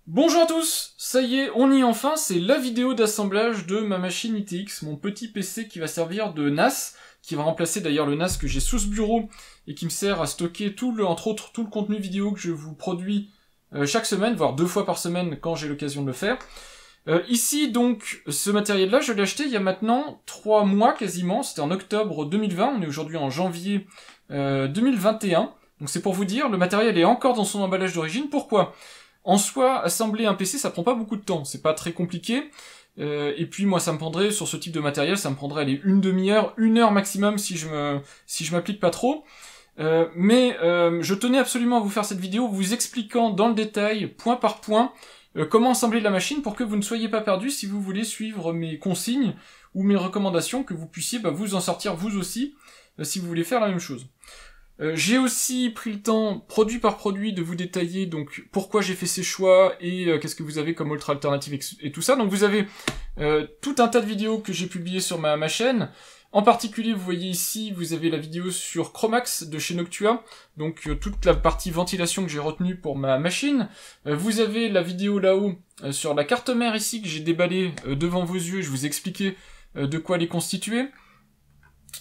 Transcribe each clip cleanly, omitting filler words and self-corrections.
Bonjour à tous, ça y est, on y est enfin, c'est la vidéo d'assemblage de ma machine ITX, mon petit PC qui va servir de NAS, qui va remplacer d'ailleurs le NAS que j'ai sous ce bureau et qui me sert à stocker entre autres, tout le contenu vidéo que je vous produis chaque semaine, voire 2 fois par semaine quand j'ai l'occasion de le faire. Ici donc, ce matériel-là, je l'ai acheté il y a maintenant 3 mois quasiment, c'était en octobre 2020, on est aujourd'hui en janvier 2021, donc c'est pour vous dire, le matériel est encore dans son emballage d'origine, pourquoi ? En soi, assembler un PC, ça prend pas beaucoup de temps, c'est pas très compliqué. Et puis moi, ça me prendrait, sur ce type de matériel, ça me prendrait allez, une demi-heure, 1 heure maximum si je m'applique pas trop. Mais je tenais absolument à vous faire cette vidéo, vous expliquant dans le détail, point par point, comment assembler la machine pour que vous ne soyez pas perdus si vous voulez suivre mes consignes ou mes recommandations, que vous puissiez vous en sortir vous aussi, si vous voulez faire la même chose. J'ai aussi pris le temps, produit par produit, de vous détailler donc pourquoi j'ai fait ces choix et qu'est-ce que vous avez comme autre alternative et tout ça. Donc vous avez tout un tas de vidéos que j'ai publiées sur ma chaîne. En particulier, vous voyez ici, vous avez la vidéo sur Chromax de chez Noctua, donc toute la partie ventilation que j'ai retenue pour ma machine. Vous avez la vidéo là-haut sur la carte mère ici que j'ai déballée devant vos yeux, je vous ai expliqué de quoi elle est constituée.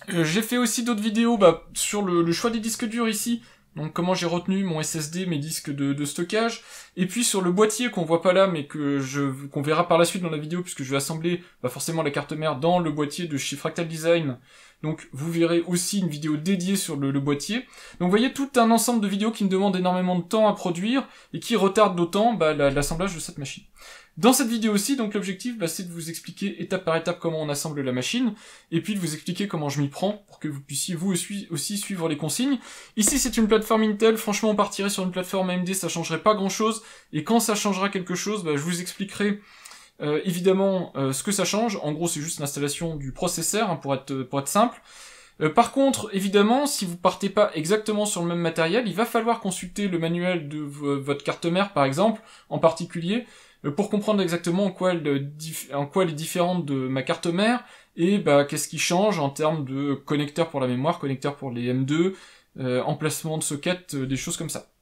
J'ai fait aussi d'autres vidéos sur le choix des disques durs ici, donc comment j'ai retenu mon SSD, mes disques de stockage, et puis sur le boîtier qu'on voit pas là, mais qu'on verra par la suite dans la vidéo, puisque je vais assembler forcément la carte mère dans le boîtier de chez Fractal Design, donc vous verrez aussi une vidéo dédiée sur le boîtier. Donc vous voyez tout un ensemble de vidéos qui me demandent énormément de temps à produire, et qui retardent d'autant l'assemblage de cette machine. Dans cette vidéo aussi, donc l'objectif, c'est de vous expliquer étape par étape comment on assemble la machine, et puis de vous expliquer comment je m'y prends, pour que vous puissiez vous aussi suivre les consignes. Ici, c'est une plateforme Intel, franchement, on partirait sur une plateforme AMD, ça changerait pas grand-chose, et quand ça changera quelque chose, je vous expliquerai évidemment ce que ça change. En gros, c'est juste l'installation du processeur, hein, pour être simple. Par contre, évidemment, si vous partez pas exactement sur le même matériel, il va falloir consulter le manuel de votre carte mère, par exemple, en particulier, pour comprendre exactement en quoi elle est différente de ma carte mère, et qu'est-ce qui change en termes de connecteurs pour la mémoire, connecteurs pour les M2, emplacement de socket, des choses comme ça.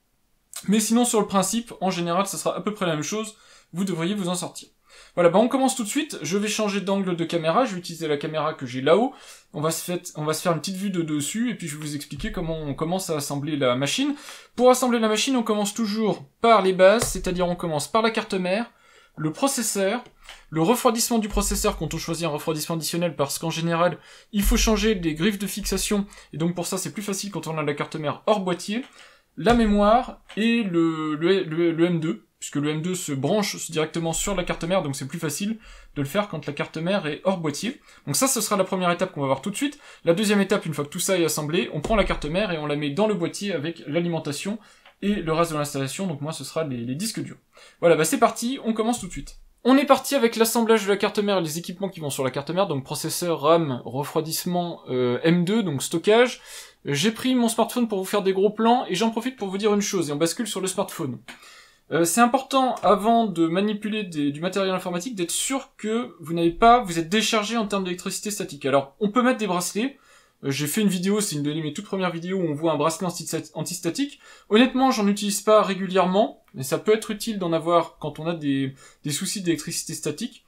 Mais sinon, sur le principe, en général, ça sera à peu près la même chose, vous devriez vous en sortir. Voilà, on commence tout de suite, je vais changer d'angle de caméra, je vais utiliser la caméra que j'ai là-haut, on va se faire une petite vue de dessus, et puis je vais vous expliquer comment on commence à assembler la machine. Pour assembler la machine, on commence toujours par les bases, c'est-à-dire on commence par la carte mère, le processeur, le refroidissement du processeur quand on choisit un refroidissement additionnel, parce qu'en général, il faut changer les griffes de fixation, et donc pour ça c'est plus facile quand on a la carte mère hors boîtier, la mémoire et le M2, puisque le M2 se branche directement sur la carte mère, donc c'est plus facile de le faire quand la carte mère est hors boîtier. Donc ça, ce sera la première étape qu'on va voir tout de suite. La deuxième étape, une fois que tout ça est assemblé, on prend la carte mère et on la met dans le boîtier avec l'alimentation et le reste de l'installation, donc moi ce sera les disques durs. Voilà, c'est parti, on commence tout de suite. On est parti avec l'assemblage de la carte mère et les équipements qui vont sur la carte mère, donc processeur, RAM, refroidissement, M2, donc stockage. J'ai pris mon smartphone pour vous faire des gros plans, et j'en profite pour vous dire une chose, et on bascule sur le smartphone. C'est important, avant de manipuler du matériel informatique, d'être sûr que vous êtes déchargé en termes d'électricité statique. Alors, on peut mettre des bracelets. J'ai fait une vidéo, c'est une de mes toutes premières vidéos où on voit un bracelet antistatique. Honnêtement, j'en utilise pas régulièrement, mais ça peut être utile d'en avoir quand on a des soucis d'électricité statique.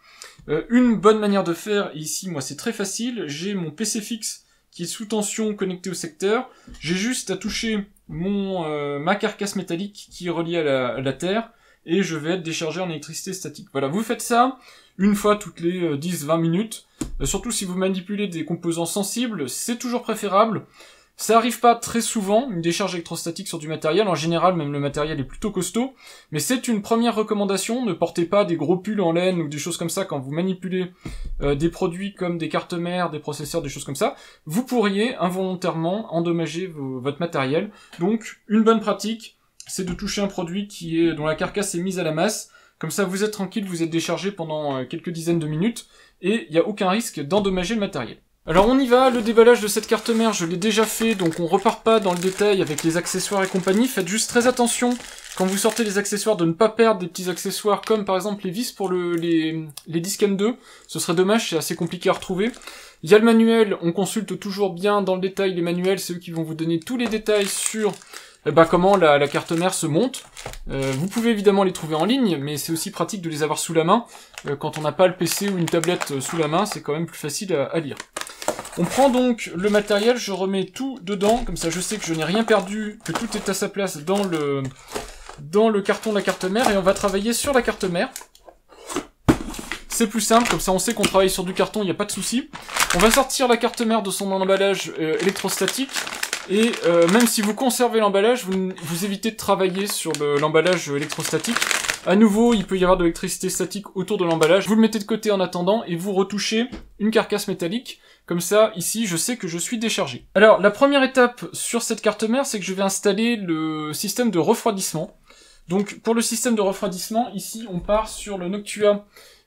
Une bonne manière de faire, et ici, moi, c'est très facile, j'ai mon PC fixe qui est sous tension connecté au secteur. J'ai juste à toucher ma carcasse métallique qui est reliée à la terre, et je vais être déchargé en électricité statique. Voilà, vous faites ça une fois toutes les 10-20 minutes. Surtout si vous manipulez des composants sensibles, c'est toujours préférable. Ça arrive pas très souvent, une décharge électrostatique sur du matériel. En général, même le matériel est plutôt costaud. Mais c'est une première recommandation. Ne portez pas des gros pulls en laine ou des choses comme ça quand vous manipulez des produits comme des cartes mères, des processeurs, des choses comme ça. Vous pourriez involontairement endommager votre matériel. Donc, une bonne pratique, c'est de toucher un produit dont la carcasse est mise à la masse. Comme ça, vous êtes tranquille, vous êtes déchargé pendant quelques dizaines de minutes. Et il n'y a aucun risque d'endommager le matériel. Alors on y va, le déballage de cette carte mère, je l'ai déjà fait, donc on repart pas dans le détail avec les accessoires et compagnie. Faites juste très attention, quand vous sortez les accessoires, de ne pas perdre des petits accessoires comme par exemple les vis pour les disques M2. Ce serait dommage, c'est assez compliqué à retrouver. Il y a le manuel, on consulte toujours bien dans le détail les manuels, c'est eux qui vont vous donner tous les détails sur comment la carte mère se monte. Vous pouvez évidemment les trouver en ligne, mais c'est aussi pratique de les avoir sous la main. Quand on n'a pas le PC ou une tablette sous la main, c'est quand même plus facile à lire. On prend donc le matériel, je remets tout dedans, comme ça je sais que je n'ai rien perdu, que tout est à sa place dans le carton de la carte mère, et on va travailler sur la carte mère. C'est plus simple, comme ça on sait qu'on travaille sur du carton, il n'y a pas de souci. On va sortir la carte mère de son emballage électrostatique, et même si vous conservez l'emballage, vous évitez de travailler sur l'emballage électrostatique. À nouveau, il peut y avoir de l'électricité statique autour de l'emballage. Vous le mettez de côté en attendant, et vous retouchez une carcasse métallique. Comme ça, ici, je sais que je suis déchargé. Alors, la première étape sur cette carte mère, c'est que je vais installer le système de refroidissement. Donc, pour le système de refroidissement, ici, on part sur le Noctua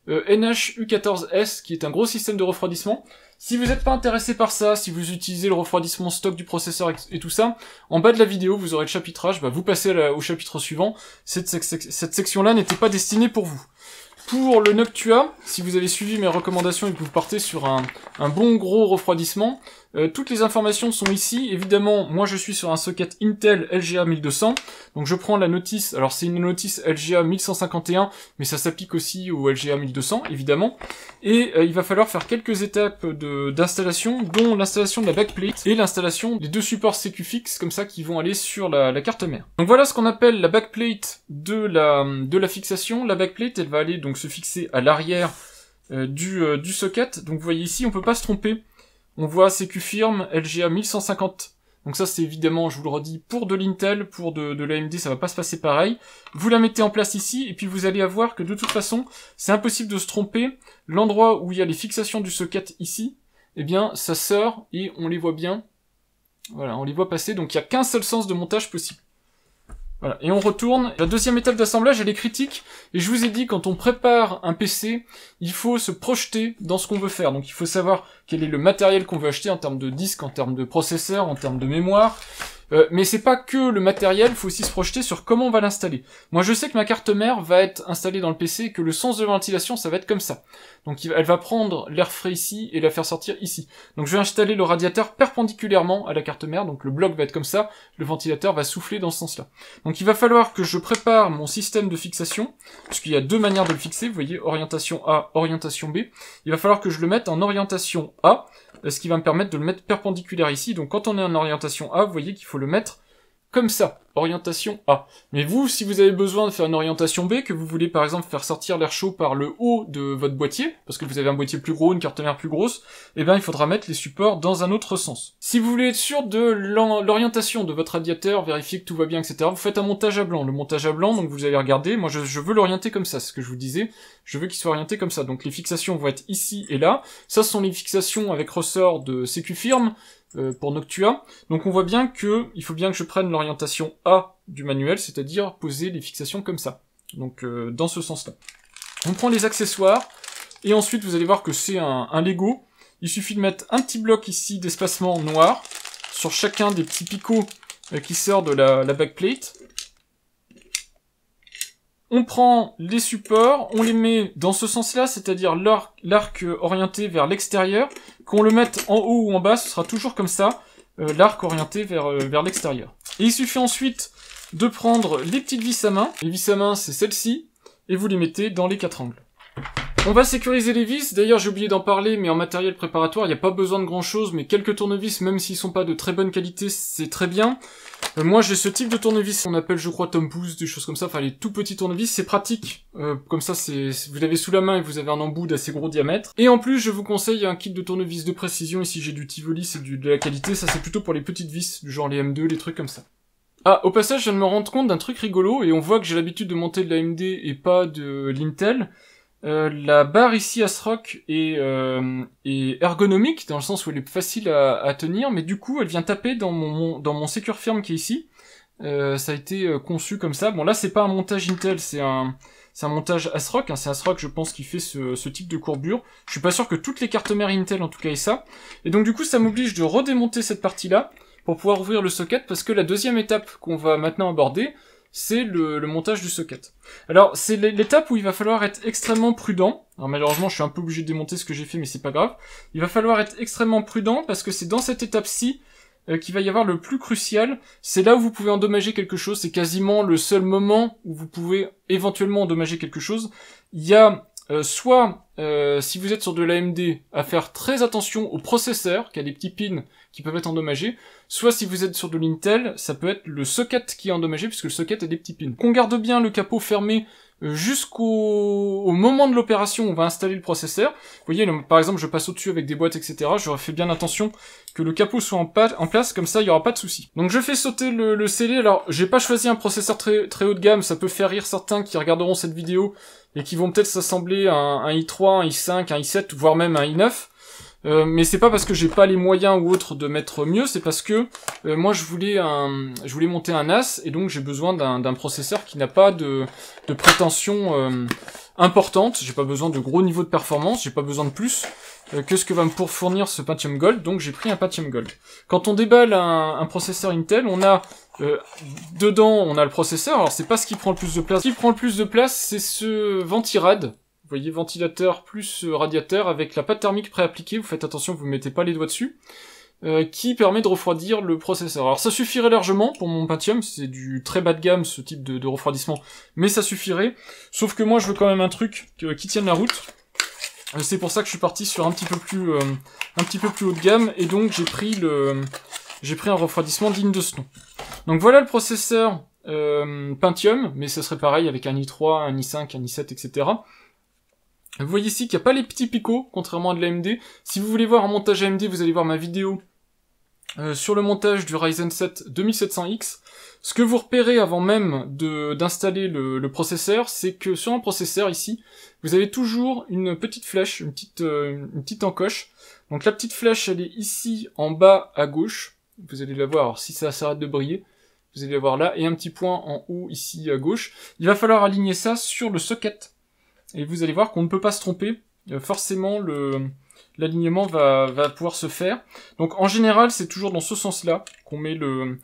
NH-U14S, qui est un gros système de refroidissement. Si vous n'êtes pas intéressé par ça, si vous utilisez le refroidissement stock du processeur et tout ça, en bas de la vidéo, vous aurez le chapitrage, vous passez au chapitre suivant. Cette section-là n'était pas destinée pour vous. Pour le Noctua, si vous avez suivi mes recommandations et que vous partez sur un bon gros refroidissement, toutes les informations sont ici. Évidemment, moi je suis sur un socket Intel LGA 1200, donc je prends la notice, alors c'est une notice LGA 1151, mais ça s'applique aussi au LGA 1200, évidemment. Et il va falloir faire quelques étapes d'installation, dont l'installation de la backplate et l'installation des deux supports CQ fixes, comme ça, qui vont aller sur la carte mère. Donc voilà ce qu'on appelle la backplate de la fixation. La backplate, elle va aller donc se fixer à l'arrière du socket. Donc vous voyez ici, on peut pas se tromper. On voit CQ firme LGA 1150. Donc ça c'est évidemment, je vous le redis, pour de l'Intel, pour de l'AMD, ça va pas se passer pareil. Vous la mettez en place ici, et puis vous allez avoir que de toute façon, c'est impossible de se tromper. L'endroit où il y a les fixations du socket ici, eh bien ça sort, et on les voit bien. Voilà, on les voit passer, donc il n'y a qu'un seul sens de montage possible. Voilà, et on retourne. La deuxième étape d'assemblage, elle est critique, et je vous ai dit, quand on prépare un PC, il faut se projeter dans ce qu'on veut faire. Donc il faut savoir quel est le matériel qu'on veut acheter en termes de disque, en termes de processeur, en termes de mémoire. Mais c'est pas que le matériel, il faut aussi se projeter sur comment on va l'installer. Moi je sais que ma carte mère va être installée dans le PC et que le sens de ventilation ça va être comme ça. Donc elle va prendre l'air frais ici et la faire sortir ici. Donc je vais installer le radiateur perpendiculairement à la carte mère, donc le bloc va être comme ça, le ventilateur va souffler dans ce sens-là. Donc il va falloir que je prépare mon système de fixation, puisqu'il y a deux manières de le fixer, vous voyez, orientation A, orientation B. Il va falloir que je le mette en orientation A, ce qui va me permettre de le mettre perpendiculaire ici. Donc quand on est en orientation A, vous voyez qu'il faut le mettre comme ça, orientation A. Mais vous, si vous avez besoin de faire une orientation B, que vous voulez par exemple faire sortir l'air chaud par le haut de votre boîtier, parce que vous avez un boîtier plus gros, une carte mère plus grosse, eh bien il faudra mettre les supports dans un autre sens. Si vous voulez être sûr de l'orientation de votre radiateur, vérifier que tout va bien, etc., vous faites un montage à blanc. Le montage à blanc, donc vous allez regarder, moi je veux l'orienter comme ça, c'est ce que je vous disais, je veux qu'il soit orienté comme ça. Donc les fixations vont être ici et là, ça ce sont les fixations avec ressort de CQ firme, pour Noctua. Donc on voit bien que il faut bien que je prenne l'orientation A du manuel, c'est-à-dire poser les fixations comme ça. Donc dans ce sens-là. On prend les accessoires, et ensuite vous allez voir que c'est un Lego. Il suffit de mettre un petit bloc ici d'espacement noir sur chacun des petits picots qui sort de la backplate. On prend les supports, on les met dans ce sens-là, c'est-à-dire l'arc orienté vers l'extérieur. Qu'on le mette en haut ou en bas, ce sera toujours comme ça, l'arc orienté vers l'extérieur. Et il suffit ensuite de prendre les petites vis à main. Les vis à main, c'est celle-ci, et vous les mettez dans les 4 angles. On va sécuriser les vis, d'ailleurs j'ai oublié d'en parler, mais en matériel préparatoire, il n'y a pas besoin de grand chose, mais quelques tournevis, même s'ils sont pas de très bonne qualité, c'est très bien. Moi j'ai ce type de tournevis, on appelle je crois Tom Pouce, des choses comme ça, enfin les tout petits tournevis, c'est pratique, comme ça vous l'avez sous la main et vous avez un embout d'assez gros diamètre. Et en plus je vous conseille un kit de tournevis de précision, ici j'ai du Tivoli, c'est de la qualité, ça c'est plutôt pour les petites vis, du genre les M2, les trucs comme ça. Ah, au passage je viens de me rendre compte d'un truc rigolo, et on voit que j'ai l'habitude de monter de la AMD et pas de l'Intel. La barre ici ASRock est ergonomique, dans le sens où elle est facile à tenir, mais du coup elle vient taper dans mon Secure Firm qui est ici. Ça a été conçu comme ça. Bon là c'est pas un montage Intel, c'est un montage ASRock, c'est ASRock je pense qui fait ce type de courbure. Je suis pas sûr que toutes les cartes mères Intel en tout cas aient ça. Et donc du coup ça m'oblige de redémonter cette partie-là pour pouvoir ouvrir le socket, parce que la deuxième étape qu'on va maintenant aborder, c'est le montage du socket. Alors, c'est l'étape où il va falloir être extrêmement prudent. Alors malheureusement, je suis un peu obligé de démonter ce que j'ai fait, mais c'est pas grave. Il va falloir être extrêmement prudent, parce que c'est dans cette étape-ci qu'il va y avoir le plus crucial. C'est là où vous pouvez endommager quelque chose. C'est quasiment le seul moment où vous pouvez éventuellement endommager quelque chose. Il y a soit, si vous êtes sur de l'AMD, à faire très attention au processeur, qui a des petits pins qui peuvent être endommagés, soit si vous êtes sur de l'Intel, ça peut être le socket qui est endommagé, puisque le socket a des petits pins. Qu'on garde bien le capot fermé jusqu'au moment de l'opération où on va installer le processeur. Vous voyez, par exemple, je passe au-dessus avec des boîtes, etc. J'aurais fait bien attention que le capot soit en place, comme ça, il n'y aura pas de souci. Donc je fais sauter le scellé. Alors, j'ai pas choisi un processeur très haut de gamme, ça peut faire rire certains qui regarderont cette vidéo et qui vont peut-être s'assembler un i3, un i5, un i7, voire même un i9. Mais c'est pas parce que j'ai pas les moyens ou autres de mettre mieux, c'est parce que moi je voulais monter un NAS et donc j'ai besoin d'un processeur qui n'a pas de prétention importante. J'ai pas besoin de gros niveaux de performance, j'ai pas besoin de plus que ce que va me fournir ce Pentium Gold, donc j'ai pris un Pentium Gold. Quand on déballe un processeur Intel, on a dedans on a le processeur. Alors c'est pas ce qui prend le plus de place. Ce qui prend le plus de place, c'est ce Ventirad. Vous voyez, ventilateur plus radiateur avec la pâte thermique préappliquée, vous faites attention, vous ne mettez pas les doigts dessus, qui permet de refroidir le processeur. Alors ça suffirait largement pour mon Pentium, c'est du très bas de gamme ce type de refroidissement, mais ça suffirait, sauf que moi je veux quand même un truc qui tienne la route. C'est pour ça que je suis parti sur un petit peu plus haut de gamme, et donc j'ai pris un refroidissement digne de ce nom. Donc voilà le processeur Pentium, mais ce serait pareil avec un i3, un i5, un i7, etc. Vous voyez ici qu'il n'y a pas les petits picots, contrairement à de l'AMD. Si vous voulez voir un montage AMD, vous allez voir ma vidéo sur le montage du Ryzen 7 2700X. Ce que vous repérez avant même d'installer le processeur, c'est que sur un processeur ici, vous avez toujours une petite flèche, une petite encoche. Donc la petite flèche, elle est ici en bas à gauche. Vous allez la voir, alors si ça s'arrête de briller, vous allez la voir là, et un petit point en haut ici à gauche. Il va falloir aligner ça sur le socket. Et vous allez voir qu'on ne peut pas se tromper. Forcément, l'alignement va pouvoir se faire. Donc en général, c'est toujours dans ce sens-là qu'on met le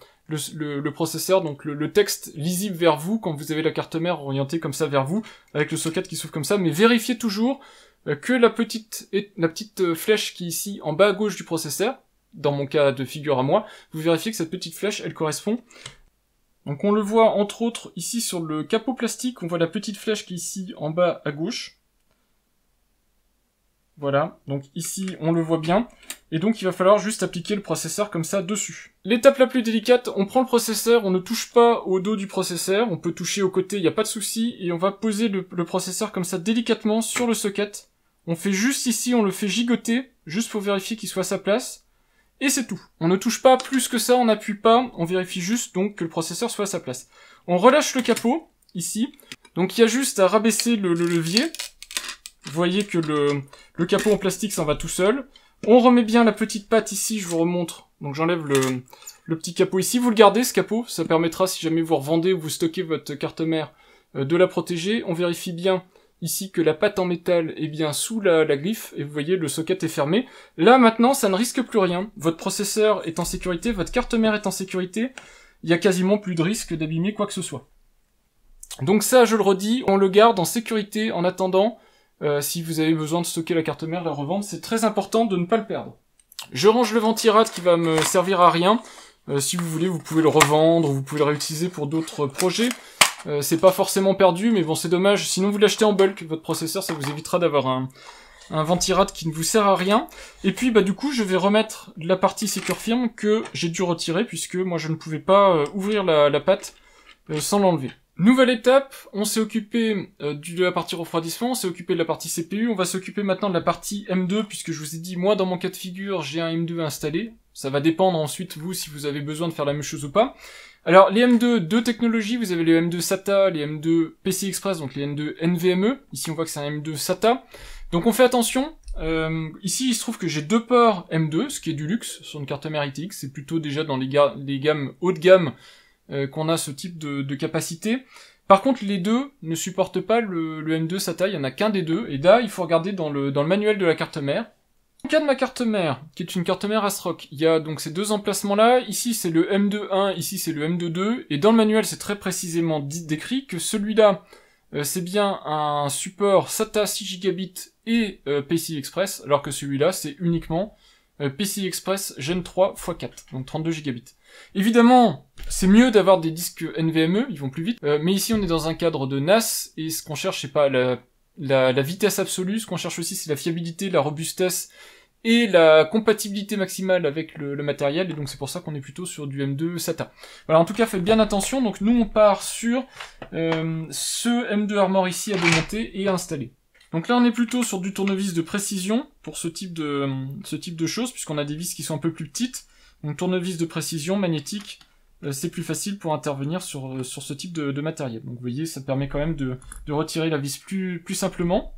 processeur, donc le texte lisible vers vous, quand vous avez la carte mère orientée comme ça vers vous, avec le socket qui s'ouvre comme ça, mais vérifiez toujours que la petite flèche qui est ici en bas à gauche du processeur, dans mon cas de figure à moi, vous vérifiez que cette petite flèche, elle correspond. Donc on le voit entre autres ici sur le capot plastique, on voit la petite flèche qui est ici en bas à gauche. Voilà, donc ici on le voit bien, et donc il va falloir juste appliquer le processeur comme ça dessus. L'étape la plus délicate, on prend le processeur, on ne touche pas au dos du processeur, on peut toucher au côté, il n'y a pas de souci, et on va poser le processeur comme ça délicatement sur le socket. On fait juste ici, on le fait gigoter, juste pour vérifier qu'il soit à sa place. Et c'est tout. On ne touche pas plus que ça, on n'appuie pas, on vérifie juste donc que le processeur soit à sa place. On relâche le capot, ici. Donc il y a juste à rabaisser le levier. Vous voyez que le capot en plastique s'en va tout seul. On remet bien la petite patte ici, je vous remontre. Donc j'enlève le petit capot ici. Vous le gardez ce capot, ça permettra si jamais vous revendez ou vous stockez votre carte mère de la protéger. On vérifie bien ici que la patte en métal est bien sous la griffe, et vous voyez le socket est fermé. Là maintenant ça ne risque plus rien, votre processeur est en sécurité, votre carte mère est en sécurité, il y a quasiment plus de risque d'abîmer quoi que ce soit. Donc ça je le redis, on le garde en sécurité en attendant, si vous avez besoin de stocker la carte mère, la revendre, c'est très important de ne pas le perdre. Je range le ventirad qui va me servir à rien, si vous voulez vous pouvez le revendre, vous pouvez le réutiliser pour d'autres projets. C'est pas forcément perdu, mais bon c'est dommage, sinon vous l'achetez en bulk, votre processeur, ça vous évitera d'avoir un ventirad qui ne vous sert à rien. Et puis bah du coup je vais remettre la partie Secure Firm que j'ai dû retirer, puisque moi je ne pouvais pas ouvrir la patte sans l'enlever. Nouvelle étape, on s'est occupé de la partie refroidissement, on s'est occupé de la partie CPU, on va s'occuper maintenant de la partie M2, puisque je vous ai dit, moi dans mon cas de figure, j'ai un M2 installé. Ça va dépendre ensuite, vous, si vous avez besoin de faire la même chose ou pas. Alors, les M2, deux technologies, vous avez les M2 SATA, les M2 PCI Express, donc les M2 NVMe. Ici, on voit que c'est un M2 SATA. Donc, on fait attention. Ici, il se trouve que j'ai deux ports M2, ce qui est du luxe sur une carte mère RTX. C'est plutôt déjà dans les gammes haut de gamme qu'on a ce type de capacité. Par contre, les deux ne supportent pas le M2 SATA, il y en a qu'un des deux. Et là, il faut regarder dans le manuel de la carte mère. Dans le cas de ma carte mère, qui est une carte mère ASRock, il y a donc ces deux emplacements-là. Ici, c'est le M2.1, ici, c'est le M2.2. Et dans le manuel, c'est très précisément décrit que celui-là, c'est bien un support SATA 6 Gb et PCI Express, alors que celui-là, c'est uniquement PCI Express Gen 3 x 4, donc 32 gigabits. Évidemment, c'est mieux d'avoir des disques NVMe, ils vont plus vite, mais ici on est dans un cadre de NAS, et ce qu'on cherche c'est pas la vitesse absolue, ce qu'on cherche aussi c'est la fiabilité, la robustesse, et la compatibilité maximale avec le matériel, et donc c'est pour ça qu'on est plutôt sur du M2 SATA. Voilà, en tout cas faites bien attention, donc nous on part sur ce M2 Armor ici à démonter et à installer. Donc là on est plutôt sur du tournevis de précision pour ce type de choses, puisqu'on a des vis qui sont un peu plus petites, donc tournevis de précision magnétique, c'est plus facile pour intervenir sur ce type de matériel. Donc vous voyez, ça permet quand même de retirer la vis plus simplement.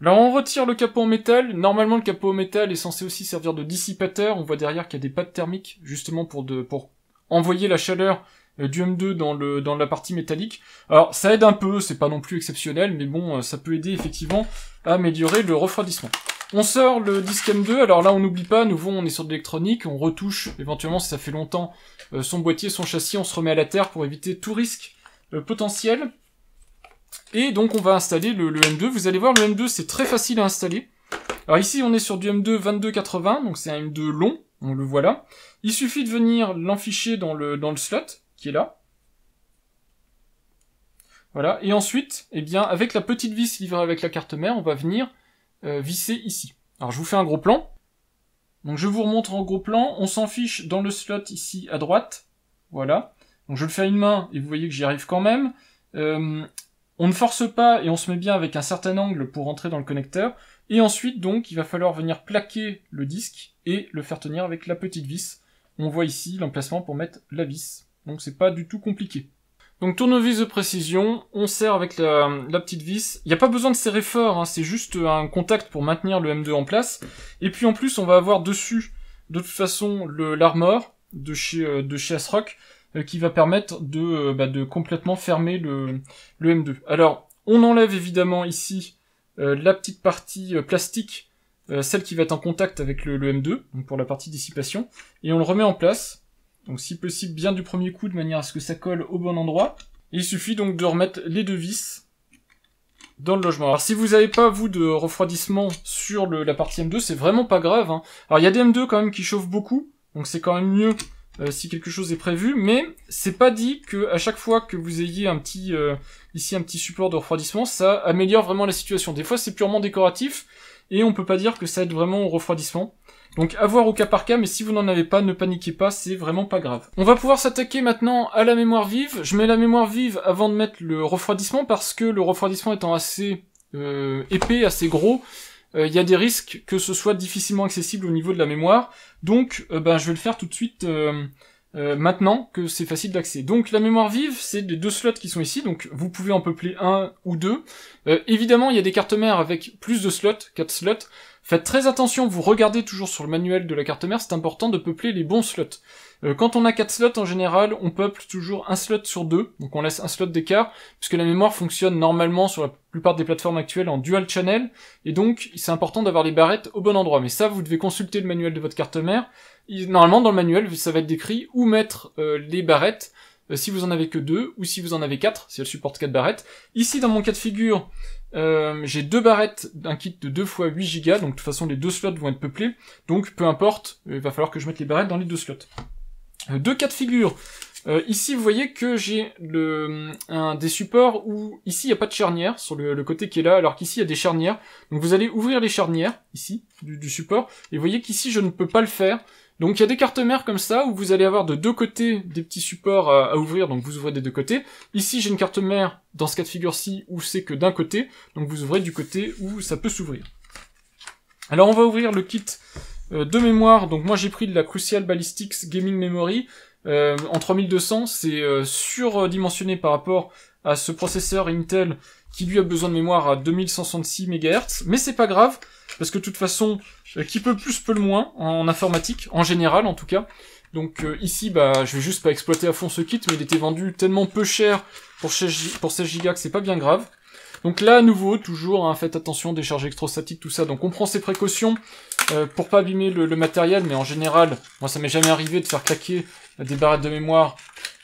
Alors on retire le capot en métal. Normalement le capot en métal est censé aussi servir de dissipateur. On voit derrière qu'il y a des pattes thermiques justement pour envoyer la chaleur du M2 dans la partie métallique. Alors ça aide un peu, c'est pas non plus exceptionnel, mais bon, ça peut aider effectivement à améliorer le refroidissement. On sort le disque M2, alors là on n'oublie pas, à nouveau on est sur de l'électronique, on retouche éventuellement si ça fait longtemps son boîtier, son châssis, on se remet à la terre pour éviter tout risque potentiel. Et donc on va installer le M2. Vous allez voir, le M2 c'est très facile à installer. Alors ici on est sur du M2 2280, donc c'est un M2 long, on le voit là. Il suffit de venir l'enficher dans le slot qui est là. Voilà, et ensuite, eh bien, avec la petite vis livrée avec la carte mère, on va venir visser ici. Alors je vous fais un gros plan. Donc je vous remontre en gros plan, on s'en fiche dans le slot ici à droite. Voilà. Donc je le fais à une main et vous voyez que j'y arrive quand même. On ne force pas et on se met bien avec un certain angle pour rentrer dans le connecteur. Et ensuite donc il va falloir venir plaquer le disque et le faire tenir avec la petite vis. On voit ici l'emplacement pour mettre la vis. Donc c'est pas du tout compliqué. Donc tournevis de précision, on serre avec la petite vis. Il n'y a pas besoin de serrer fort, hein, c'est juste un contact pour maintenir le M2 en place. Et puis en plus on va avoir dessus, de toute façon, l'Armor de chez ASRock, qui va permettre de complètement fermer le M2. Alors, on enlève évidemment ici la petite partie plastique, celle qui va être en contact avec le M2, donc pour la partie dissipation, et on le remet en place. Donc si possible bien du premier coup de manière à ce que ça colle au bon endroit. Et il suffit donc de remettre les deux vis dans le logement. Alors si vous n'avez pas vous de refroidissement sur la partie M2, c'est vraiment pas grave, hein. Alors il y a des M2 quand même qui chauffent beaucoup, donc c'est quand même mieux si quelque chose est prévu, mais c'est pas dit que à chaque fois que vous ayez ici un petit support de refroidissement, ça améliore vraiment la situation. Des fois c'est purement décoratif et on peut pas dire que ça aide vraiment au refroidissement. Donc à voir au cas par cas, mais si vous n'en avez pas, ne paniquez pas, c'est vraiment pas grave. On va pouvoir s'attaquer maintenant à la mémoire vive. Je mets la mémoire vive avant de mettre le refroidissement, parce que le refroidissement étant assez épais, assez gros, il y a des risques que ce soit difficilement accessible au niveau de la mémoire. Donc je vais le faire tout de suite maintenant que c'est facile d'accès. Donc la mémoire vive, c'est les deux slots qui sont ici, donc vous pouvez en peupler un ou deux. Évidemment, il y a des cartes mères avec plus de slots, 4 slots. Faites très attention, vous regardez toujours sur le manuel de la carte mère, c'est important de peupler les bons slots. Quand on a 4 slots, en général, on peuple toujours un slot sur 2, donc on laisse un slot d'écart, puisque la mémoire fonctionne normalement sur la plupart des plateformes actuelles en dual channel, et donc c'est important d'avoir les barrettes au bon endroit. Mais ça, vous devez consulter le manuel de votre carte mère. Normalement, dans le manuel, ça va être décrit où mettre les barrettes, si vous en avez que 2, ou si vous en avez 4, si elle supporte 4 barrettes. Ici, dans mon cas de figure, j'ai 2 barrettes d'un kit de 2 x 8 Go, donc de toute façon les 2 slots vont être peuplés, donc peu importe, il va falloir que je mette les barrettes dans les 2 slots. 2 cas de figure. Ici vous voyez que j'ai des supports où ici il n'y a pas de charnière sur le côté qui est là, alors qu'ici il y a des charnières. Donc vous allez ouvrir les charnières ici du support, et vous voyez qu'ici je ne peux pas le faire. Donc il y a des cartes mères comme ça où vous allez avoir de deux côtés des petits supports à ouvrir, donc vous ouvrez des deux côtés. Ici j'ai une carte mère dans ce cas de figure-ci où c'est que d'un côté, donc vous ouvrez du côté où ça peut s'ouvrir. Alors on va ouvrir le kit de mémoire. Donc moi j'ai pris de la Crucial Ballistics Gaming Memory en 3200, c'est surdimensionné par rapport à ce processeur Intel qui lui a besoin de mémoire à 2166 MHz, mais c'est pas grave, parce que de toute façon, qui peut plus peut le moins, en informatique, en général en tout cas. Donc ici, je vais juste pas exploiter à fond ce kit, mais il était vendu tellement peu cher pour 16 Go que c'est pas bien grave. Donc là, à nouveau, toujours, hein, faites attention, décharge électrostatique, tout ça, donc on prend ses précautions pour pas abîmer le matériel, mais en général, moi ça m'est jamais arrivé de faire claquer des barrettes de mémoire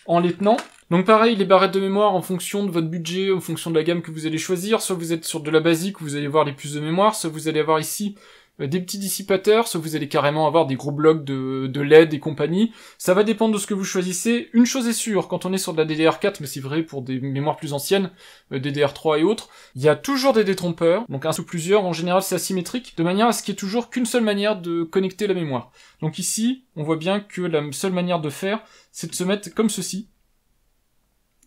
en les tenant. Donc pareil, les barrettes de mémoire en fonction de votre budget, en fonction de la gamme que vous allez choisir, soit vous êtes sur de la basique où vous allez avoir les puces de mémoire, soit vous allez avoir ici des petits dissipateurs, soit vous allez carrément avoir des gros blocs de LED et compagnie. Ça va dépendre de ce que vous choisissez. Une chose est sûre, quand on est sur de la DDR4, mais c'est vrai pour des mémoires plus anciennes, DDR3 et autres, il y a toujours des détrompeurs, donc un ou plusieurs, en général c'est asymétrique, de manière à ce qu'il y ait toujours qu'une seule manière de connecter la mémoire. Donc ici, on voit bien que la seule manière de faire, c'est de se mettre comme ceci.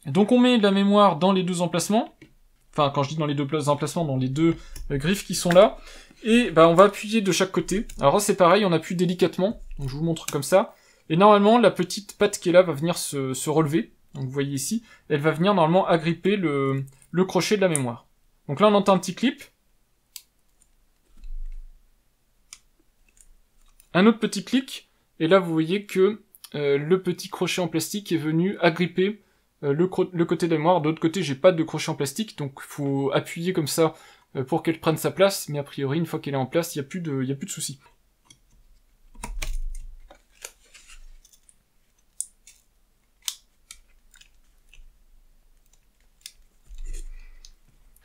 Donc on met la mémoire dans les deux emplacements, enfin quand je dis dans les deux emplacements, dans les deux griffes qui sont là, et bah on va appuyer de chaque côté. Alors là c'est pareil, on appuie délicatement, donc je vous montre comme ça, et normalement la petite patte qui est là va venir se relever, donc vous voyez ici, elle va venir normalement agripper le crochet de la mémoire. Donc là on entend un petit clip, un autre petit clic, et là vous voyez que le petit crochet en plastique est venu agripper le côté de la mémoire. De l'autre côté j'ai pas de crochet en plastique, donc faut appuyer comme ça pour qu'elle prenne sa place, mais a priori une fois qu'elle est en place, il n'y a plus de soucis.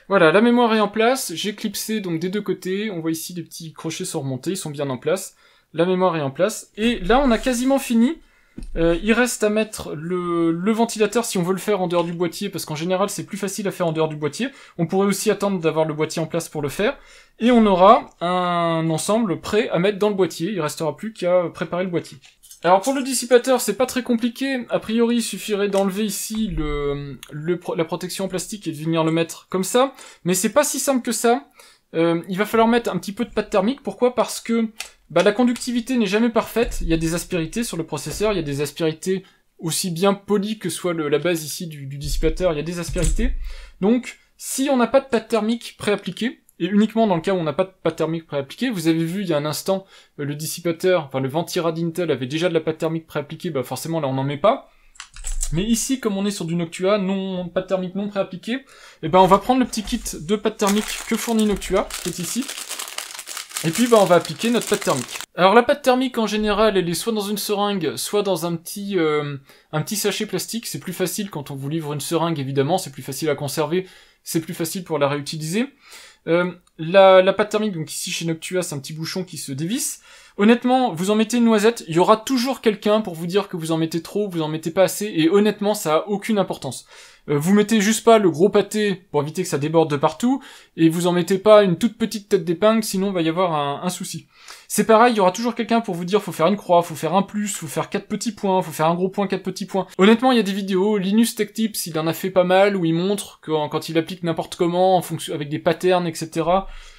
Voilà, la mémoire est en place, j'ai clipsé donc des deux côtés, on voit ici les petits crochets sont remontés, ils sont bien en place, la mémoire est en place, et là on a quasiment fini. Il reste à mettre le ventilateur si on veut le faire en dehors du boîtier, parce qu'en général c'est plus facile à faire en dehors du boîtier. On pourrait aussi attendre d'avoir le boîtier en place pour le faire, et on aura un ensemble prêt à mettre dans le boîtier, il restera plus qu'à préparer le boîtier. Alors pour le dissipateur, c'est pas très compliqué, a priori il suffirait d'enlever ici la protection en plastique et de venir le mettre comme ça, mais c'est pas si simple que ça. Il va falloir mettre un petit peu de pâte thermique, pourquoi ? Parce que la conductivité n'est jamais parfaite, il y a des aspérités sur le processeur, il y a des aspérités aussi bien polies que soit la base ici du dissipateur, il y a des aspérités. Donc, si on n'a pas de pâte thermique préappliquée, et uniquement dans le cas où on n'a pas de pâte thermique préappliquée, vous avez vu il y a un instant, le dissipateur, enfin le Ventirad Intel avait déjà de la pâte thermique préappliquée, forcément là on n'en met pas. Mais ici, comme on est sur du Noctua, pâte thermique non préappliquée, on va prendre le petit kit de pâte thermique que fournit Noctua, qui est ici. Et puis on va appliquer notre pâte thermique. Alors la pâte thermique en général elle est soit dans une seringue, soit dans un petit sachet plastique, c'est plus facile quand on vous livre une seringue évidemment, c'est plus facile à conserver, c'est plus facile pour la réutiliser. La pâte thermique, donc ici chez Noctua c'est un petit bouchon qui se dévisse. Honnêtement, vous en mettez une noisette, il y aura toujours quelqu'un pour vous dire que vous en mettez trop, vous en mettez pas assez, et honnêtement ça a aucune importance. Vous mettez juste pas le gros pâté pour éviter que ça déborde de partout, et vous en mettez pas une toute petite tête d'épingle, sinon il va y avoir un souci. C'est pareil, il y aura toujours quelqu'un pour vous dire faut faire une croix, faut faire un plus, faut faire 4 petits points, faut faire un gros point, 4 petits points. Honnêtement, il y a des vidéos, Linus Tech Tips, il en a fait pas mal, où il montre que quand il applique n'importe comment, en fonction, avec des patterns, etc.,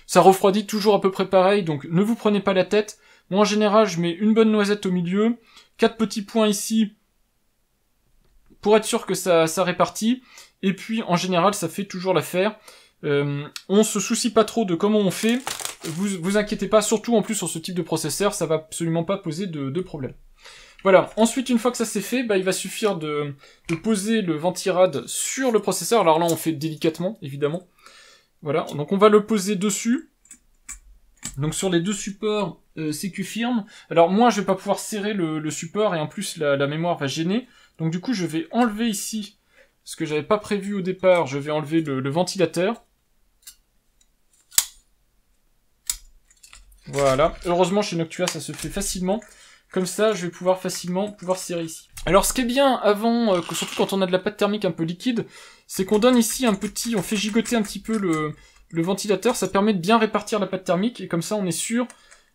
ça refroidit toujours à peu près pareil, donc ne vous prenez pas la tête. Moi en général, je mets une bonne noisette au milieu, 4 petits points ici, pour être sûr que ça répartit, et puis en général ça fait toujours l'affaire. On se soucie pas trop de comment on fait, vous inquiétez pas, surtout en plus sur ce type de processeur, ça va absolument pas poser de problème. Voilà, ensuite une fois que ça c'est fait, il va suffire de poser le Ventirad sur le processeur, alors là on fait délicatement, évidemment. Voilà, donc on va le poser dessus, donc sur les deux supports sécu firme. Alors moi je vais pas pouvoir serrer le support, et en plus la mémoire va gêner, donc du coup je vais enlever ici, ce que j'avais pas prévu au départ, je vais enlever le ventilateur. Voilà, heureusement chez Noctua ça se fait facilement, comme ça je vais pouvoir facilement serrer ici. Alors ce qui est bien avant, surtout quand on a de la pâte thermique un peu liquide, c'est qu'on donne ici on fait gigoter un petit peu le ventilateur, ça permet de bien répartir la pâte thermique, et comme ça on est sûr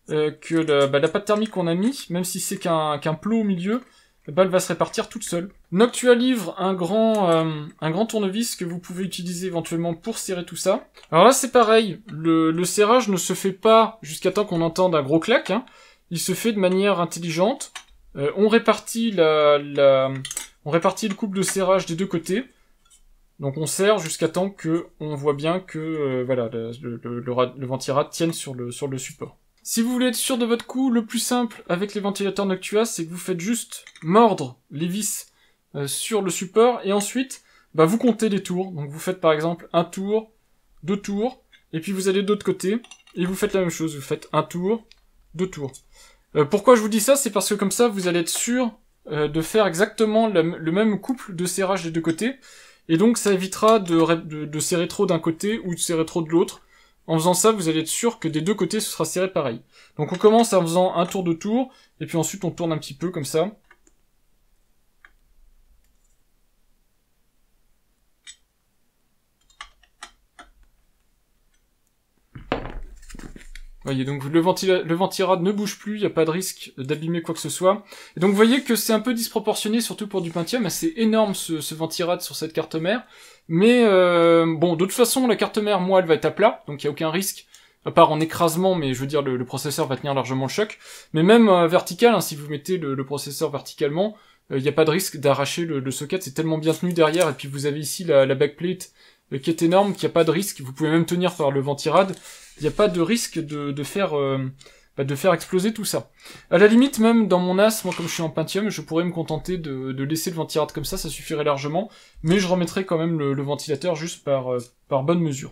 que la pâte thermique qu'on a mis, même si c'est qu'un plot au milieu, elle va se répartir toute seule. Noctua livre un grand tournevis que vous pouvez utiliser éventuellement pour serrer tout ça. Alors là c'est pareil, le serrage ne se fait pas jusqu'à temps qu'on entende un gros clac, hein. Il se fait de manière intelligente. On répartit le couple de serrage des deux côtés. Donc on serre jusqu'à temps que on voit bien que le Ventirad tienne sur le support. Si vous voulez être sûr de votre coup, le plus simple avec les ventilateurs Noctua, c'est que vous faites juste mordre les vis sur le support, et ensuite, vous comptez les tours. Donc vous faites par exemple un tour, 2 tours, et puis vous allez de l'autre côté, et vous faites la même chose, vous faites un tour, 2 tours. Pourquoi je vous dis ça? C'est parce que comme ça, vous allez être sûr de faire exactement le même couple de serrage des deux côtés. Et donc ça évitera de serrer trop d'un côté ou de serrer trop de l'autre. En faisant ça, vous allez être sûr que des deux côtés, ce sera serré pareil. Donc on commence en faisant un tour de tour, et puis ensuite on tourne un petit peu comme ça. Voyez, donc le ventirad ne bouge plus, il n'y a pas de risque d'abîmer quoi que ce soit. Et donc vous voyez que c'est un peu disproportionné, surtout pour du Pentium, c'est énorme ce ventirad sur cette carte mère. Mais bon, de toute façon, la carte mère, moi, elle va être à plat, donc il n'y a aucun risque, à part en écrasement, mais je veux dire, le processeur va tenir largement le choc. Mais même vertical, hein, si vous mettez le processeur verticalement, il n'y a pas de risque d'arracher le socket, c'est tellement bien tenu derrière, et puis vous avez ici la backplate qui est énorme, qu'il n'y a pas de risque, vous pouvez même tenir par le ventirad. Il n'y a pas de risque de faire exploser tout ça. À la limite, même dans mon NAS, moi comme je suis en Pentium, je pourrais me contenter de laisser le ventirad comme ça suffirait largement, mais je remettrai quand même le ventilateur juste par bonne mesure.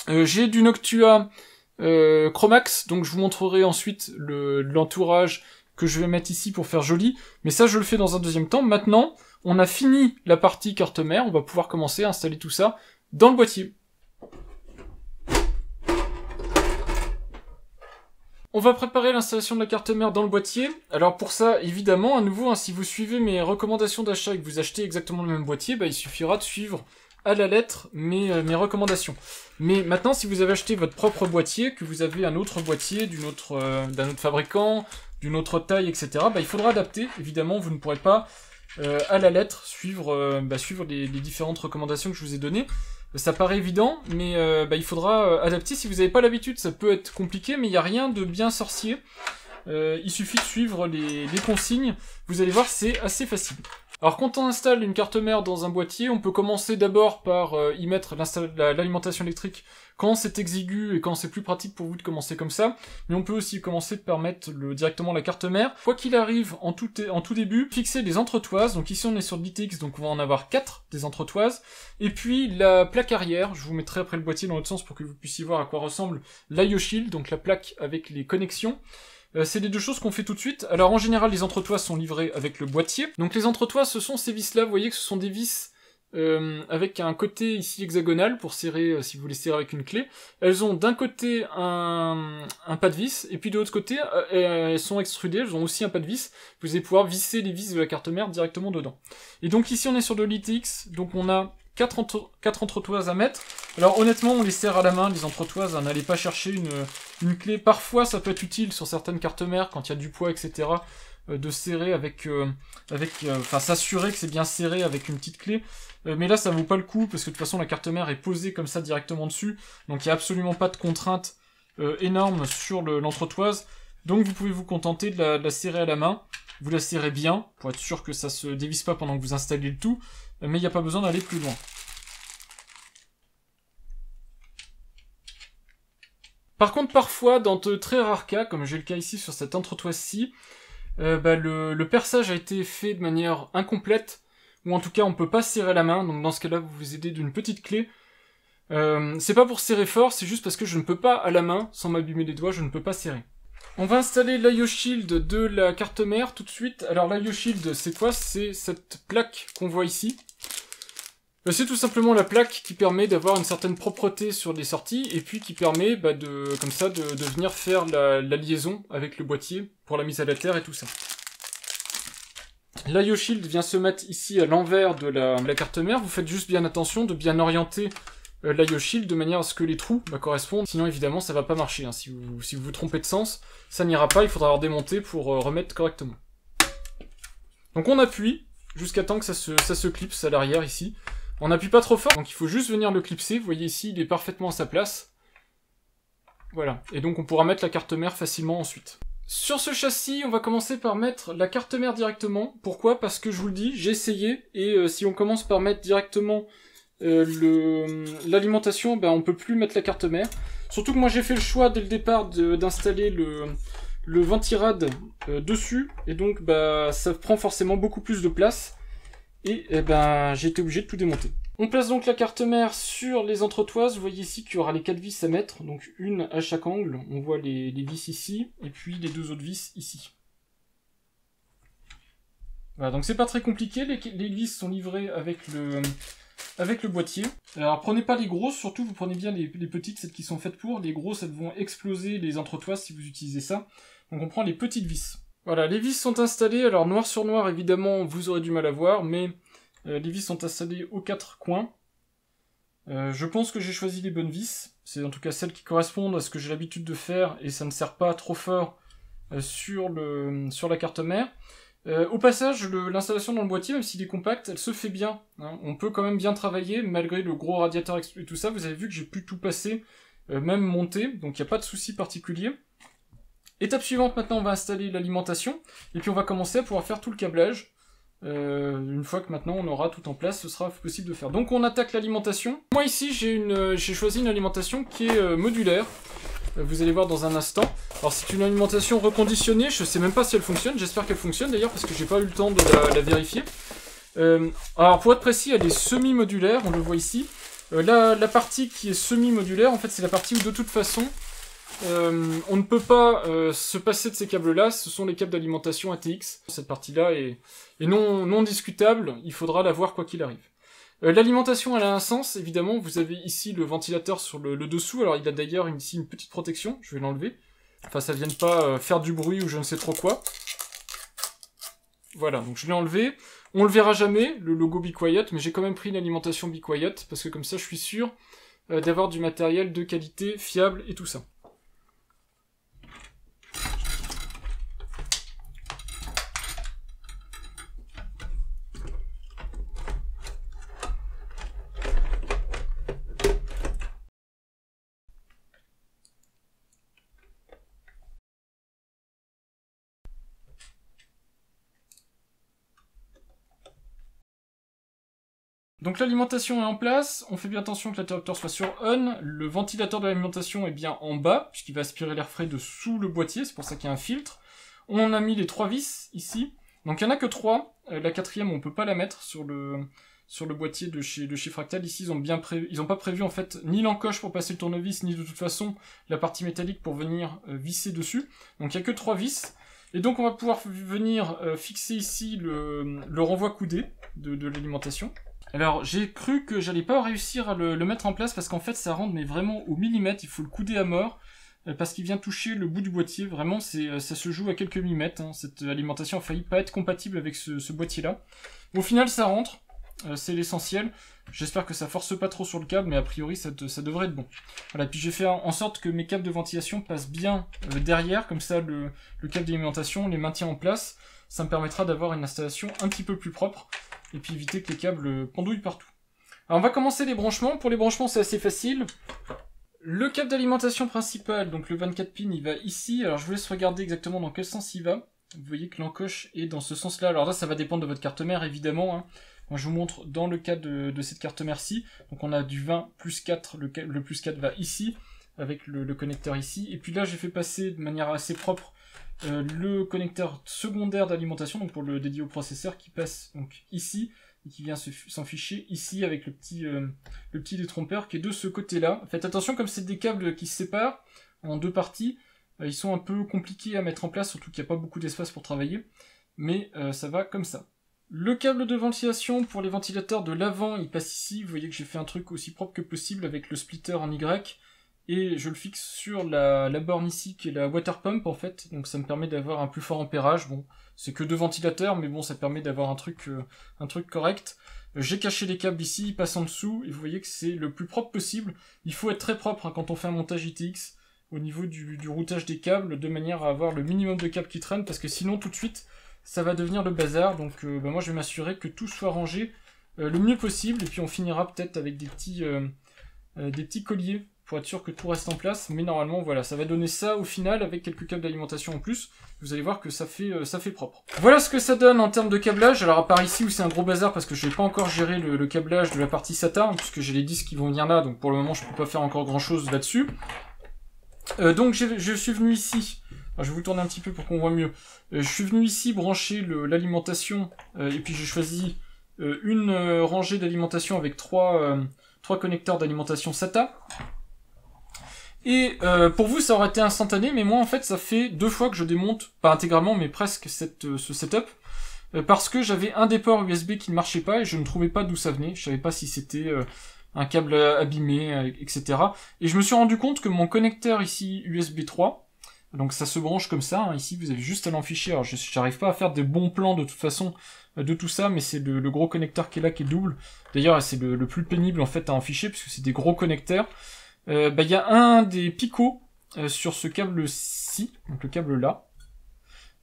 J'ai du Noctua Chromax, donc je vous montrerai ensuite l'entourage que je vais mettre ici pour faire joli, mais ça je le fais dans un deuxième temps. Maintenant, on a fini la partie carte mère, on va pouvoir commencer à installer tout ça dans le boîtier. On va préparer l'installation de la carte mère dans le boîtier. Alors pour ça, évidemment, à nouveau, hein, si vous suivez mes recommandations d'achat et que vous achetez exactement le même boîtier, il suffira de suivre à la lettre mes recommandations. Mais maintenant, si vous avez acheté votre propre boîtier, que vous avez un autre boîtier d'un autre fabricant, d'une autre taille, etc., il faudra adapter. Évidemment, vous ne pourrez pas à la lettre suivre les différentes recommandations que je vous ai données. Ça paraît évident, mais il faudra adapter. Si vous n'avez pas l'habitude, ça peut être compliqué, mais il n'y a rien de bien sorcier. Il suffit de suivre les consignes. Vous allez voir, c'est assez facile. Alors quand on installe une carte mère dans un boîtier, on peut commencer d'abord par y mettre l'alimentation électrique quand c'est exigu et quand c'est plus pratique pour vous de commencer comme ça. Mais on peut aussi commencer par mettre directement la carte mère. Quoi qu'il arrive, en tout début, fixer les entretoises. Donc ici on est sur l'ITX, donc on va en avoir 4 des entretoises. Et puis la plaque arrière, je vous mettrai après le boîtier dans l'autre sens pour que vous puissiez voir à quoi ressemble l'IO Shield, donc la plaque avec les connexions. C'est les deux choses qu'on fait tout de suite. Alors en général, les entretoises sont livrées avec le boîtier. Donc les entretoises, ce sont ces vis-là. Vous voyez que ce sont des vis avec un côté ici hexagonal pour serrer, si vous voulez serrer avec une clé. Elles ont d'un côté un pas de vis, et puis de l'autre côté, elles sont extrudées, elles ont aussi un pas de vis. Vous allez pouvoir visser les vis de la carte mère directement dedans. Et donc ici, on est sur de l'ITX, donc on a 4 entretoises à mettre. Alors honnêtement, on les serre à la main, les entretoises, hein, n'allez pas chercher une clé. Parfois, ça peut être utile sur certaines cartes mères, quand il y a du poids, etc., de serrer s'assurer que c'est bien serré avec une petite clé. Mais là, ça vaut pas le coup, parce que de toute façon, la carte mère est posée comme ça directement dessus, donc il n'y a absolument pas de contrainte énorme sur l'entretoise. Donc vous pouvez vous contenter de la serrer à la main. Vous la serrez bien, pour être sûr que ça se dévisse pas pendant que vous installez le tout, mais il n'y a pas besoin d'aller plus loin. Par contre, parfois, dans de très rares cas, comme j'ai le cas ici sur cette entretoise-ci, le perçage a été fait de manière incomplète, ou en tout cas on peut pas serrer la main, donc dans ce cas-là vous vous aidez d'une petite clé. C'est pas pour serrer fort, c'est juste parce que je ne peux pas à la main, sans m'abîmer les doigts, je ne peux pas serrer. On va installer l'IO Shield de la carte mère tout de suite. Alors l'IO Shield, c'est quoi? C'est cette plaque qu'on voit ici. C'est tout simplement la plaque qui permet d'avoir une certaine propreté sur les sorties, et puis qui permet comme ça de venir faire la liaison avec le boîtier pour la mise à la terre et tout ça. L'IO Shield vient se mettre ici à l'envers de la carte mère. Vous faites juste bien attention de bien orienter l'IO Shield de manière à ce que les trous correspondent. Sinon évidemment ça va pas marcher, hein. Si vous vous trompez de sens, ça n'ira pas, il faudra avoir démonter pour remettre correctement. Donc on appuie jusqu'à temps que ça se clipse à l'arrière ici. On n'appuie pas trop fort, donc il faut juste venir le clipser. Vous voyez ici, il est parfaitement à sa place. Voilà, et donc on pourra mettre la carte mère facilement ensuite. Sur ce châssis, on va commencer par mettre la carte mère directement. Pourquoi? Parce que je vous le dis, j'ai essayé, et si on commence par mettre directement l'alimentation, on peut plus mettre la carte mère. Surtout que moi j'ai fait le choix dès le départ d'installer le ventirad dessus, et donc ça prend forcément beaucoup plus de place. Et j'ai été obligé de tout démonter. On place donc la carte mère sur les entretoises. Vous voyez ici qu'il y aura les 4 vis à mettre, donc une à chaque angle. On voit les vis ici, et puis les 2 autres vis ici. Voilà, donc c'est pas très compliqué, les vis sont livrées avec le boîtier. Alors prenez pas les grosses, surtout vous prenez bien les petites, celles qui sont faites pour. Les grosses, elles vont exploser les entretoises si vous utilisez ça. Donc on prend les petites vis. Voilà, les vis sont installées, alors noir sur noir évidemment vous aurez du mal à voir, mais les vis sont installées aux 4 coins. Je pense que j'ai choisi les bonnes vis, c'est en tout cas celles qui correspondent à ce que j'ai l'habitude de faire, et ça ne sert pas trop fort sur la carte mère. Au passage, l'installation dans le boîtier, même s'il est compact, elle se fait bien. Hein. On peut quand même bien travailler, malgré le gros radiateur et tout ça. Vous avez vu que j'ai pu tout passer, même monter, donc il n'y a pas de souci particulier. Étape suivante, maintenant on va installer l'alimentation, et puis on va commencer à pouvoir faire tout le câblage. Une fois que maintenant on aura tout en place, ce sera possible de faire. Donc on attaque l'alimentation. Moi ici j'ai choisi une alimentation qui est modulaire. Vous allez voir dans un instant. Alors c'est une alimentation reconditionnée, je sais même pas si elle fonctionne, j'espère qu'elle fonctionne d'ailleurs parce que j'ai pas eu le temps de la vérifier. Alors pour être précis, elle est semi-modulaire, on le voit ici. La partie qui est semi-modulaire, en fait c'est la partie où de toute façon on ne peut pas se passer de ces câbles-là, ce sont les câbles d'alimentation ATX. Cette partie-là est non discutable, il faudra la voir quoi qu'il arrive. L'alimentation, elle a un sens, évidemment. Vous avez ici le ventilateur sur le dessous. Alors, il a d'ailleurs ici une petite protection. Je vais l'enlever. Enfin, ça ne vienne pas faire du bruit ou je ne sais trop quoi. Voilà, donc je l'ai enlevé. On le verra jamais, le logo Be Quiet, mais j'ai quand même pris une alimentation Be Quiet, parce que comme ça, je suis sûr d'avoir du matériel de qualité, fiable et tout ça. Donc l'alimentation est en place, on fait bien attention que l'interrupteur soit sur on, le ventilateur de l'alimentation est bien en bas, puisqu'il va aspirer l'air frais de sous le boîtier, c'est pour ça qu'il y a un filtre. On a mis les 3 vis ici, donc il n'y en a que 3, la 4e on peut pas la mettre sur le boîtier de chez Fractal. Ici ils ont pas prévu en fait ni l'encoche pour passer le tournevis, ni de toute façon la partie métallique pour venir visser dessus, donc il n'y a que 3 vis. Et donc on va pouvoir venir fixer ici le renvoi coudé de l'alimentation. Alors j'ai cru que j'allais pas réussir à le mettre en place parce qu'en fait ça rentre mais vraiment au millimètre, il faut le couder à mort parce qu'il vient toucher le bout du boîtier, vraiment ça se joue à quelques millimètres, hein. Cette alimentation a failli pas être compatible avec ce boîtier là. Au final ça rentre, c'est l'essentiel, j'espère que ça force pas trop sur le câble mais a priori ça devrait être bon. Voilà, puis j'ai fait en sorte que mes câbles de ventilation passent bien derrière, comme ça le câble d'alimentation les maintient en place, ça me permettra d'avoir une installation un petit peu plus propre. Et puis éviter que les câbles pendouillent partout. Alors on va commencer les branchements. Pour les branchements c'est assez facile. Le câble d'alimentation principal, donc le 24 pins, il va ici. Alors je vous laisse regarder exactement dans quel sens il va. Vous voyez que l'encoche est dans ce sens-là. Alors là ça va dépendre de votre carte mère évidemment. Hein. Moi je vous montre dans le cas de cette carte mère-ci. Donc on a du 20 plus 4, le plus 4 va ici, avec le connecteur ici. Et puis là j'ai fait passer de manière assez propre le connecteur secondaire d'alimentation, donc pour le dédié au processeur, qui passe donc ici et qui vient s'en ficher ici avec le petit détrompeur qui est de ce côté-là. Faites attention, comme c'est des câbles qui se séparent en 2 parties, ils sont un peu compliqués à mettre en place, surtout qu'il n'y a pas beaucoup d'espace pour travailler, mais ça va comme ça. Le câble de ventilation pour les ventilateurs de l'avant, il passe ici. Vous voyez que j'ai fait un truc aussi propre que possible avec le splitter en Y. Et je le fixe sur la borne ici qui est la water pump en fait, donc ça me permet d'avoir un plus fort ampérage. Bon, c'est que 2 ventilateurs, mais bon, ça permet d'avoir un truc correct. J'ai caché les câbles ici, ils passent en dessous, et vous voyez que c'est le plus propre possible. Il faut être très propre hein, quand on fait un montage ITX au niveau du routage des câbles, de manière à avoir le minimum de câbles qui traînent, parce que sinon tout de suite ça va devenir le bazar. Donc moi je vais m'assurer que tout soit rangé le mieux possible, et puis on finira peut-être avec des petits colliers pour être sûr que tout reste en place, mais normalement voilà, ça va donner ça au final avec quelques câbles d'alimentation en plus. Vous allez voir que ça fait propre. Voilà ce que ça donne en termes de câblage. Alors à part ici où c'est un gros bazar parce que je n'ai pas encore géré le câblage de la partie SATA, puisque j'ai les disques qui vont venir là, donc pour le moment je peux pas faire encore grand chose là-dessus. Donc je suis venu ici, alors, je vais vous tourner un petit peu pour qu'on voit mieux. Je suis venu ici brancher l'alimentation, et puis j'ai choisi une rangée d'alimentation avec 3 connecteurs d'alimentation SATA. Et pour vous ça aurait été instantané, mais moi en fait ça fait 2 fois que je démonte, pas intégralement mais presque ce setup. parce que j'avais un des ports USB qui ne marchait pas et je ne trouvais pas d'où ça venait. Je savais pas si c'était un câble abîmé, etc. Et je me suis rendu compte que mon connecteur ici USB 3, donc ça se branche comme ça, hein, ici vous avez juste à l'enficher. Alors j'arrive pas à faire des bons plans de toute façon de tout ça, mais c'est le gros connecteur qui est là qui est double. D'ailleurs c'est le plus pénible en fait à enficher puisque c'est des gros connecteurs. Y a un des picots sur ce câble-ci, donc le câble là.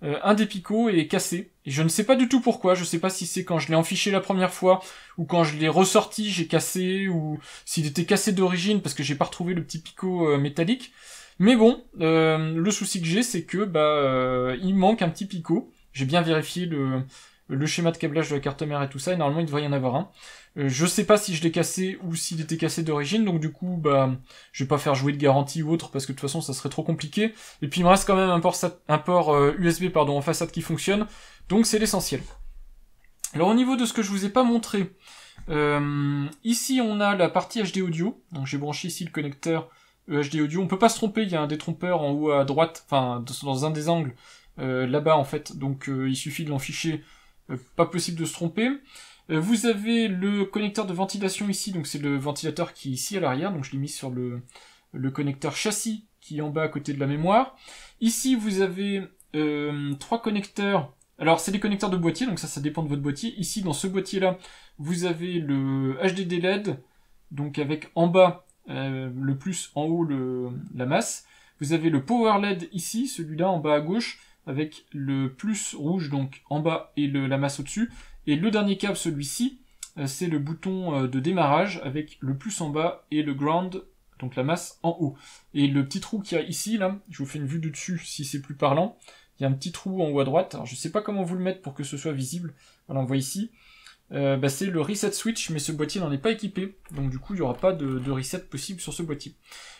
Un des picots est cassé. Et je ne sais pas du tout pourquoi. Je sais pas si c'est quand je l'ai enfiché la première fois, ou quand je l'ai ressorti, j'ai cassé, ou s'il était cassé d'origine parce que j'ai pas retrouvé le petit picot métallique. Mais bon, le souci que j'ai, c'est que il manque un petit picot. J'ai bien vérifié le schéma de câblage de la carte mère et tout ça, et normalement il devrait y en avoir un. Je sais pas si je l'ai cassé ou s'il était cassé d'origine, donc du coup, je vais pas faire jouer de garantie ou autre, parce que de toute façon, ça serait trop compliqué. Et puis il me reste quand même un port USB en façade qui fonctionne, donc c'est l'essentiel. Alors au niveau de ce que je vous ai pas montré, ici on a la partie HD audio, donc j'ai branché ici le connecteur HD audio. On peut pas se tromper, il y a un détrompeur en haut à droite, enfin dans un des angles, là-bas en fait, donc il suffit de l'enficher, pas possible de se tromper. Vous avez le connecteur de ventilation ici, donc c'est le ventilateur qui est ici à l'arrière, donc je l'ai mis sur le connecteur châssis qui est en bas à côté de la mémoire. Ici vous avez 3 connecteurs, alors c'est des connecteurs de boîtier, donc ça dépend de votre boîtier. Ici dans ce boîtier là, vous avez le HDD LED, donc avec en bas le plus, en haut la masse. Vous avez le Power LED ici, celui-là en bas à gauche, avec le plus rouge donc en bas et la masse au-dessus. Et le dernier câble, celui-ci, c'est le bouton de démarrage avec le plus en bas et le ground, donc la masse en haut. Et le petit trou qu'il y a ici, là, je vous fais une vue du dessus si c'est plus parlant. Il y a un petit trou en haut à droite. Alors je sais pas comment vous le mettre pour que ce soit visible. Voilà, on voit ici. C'est le reset switch, mais ce boîtier n'en est pas équipé. Donc du coup, il n'y aura pas de reset possible sur ce boîtier.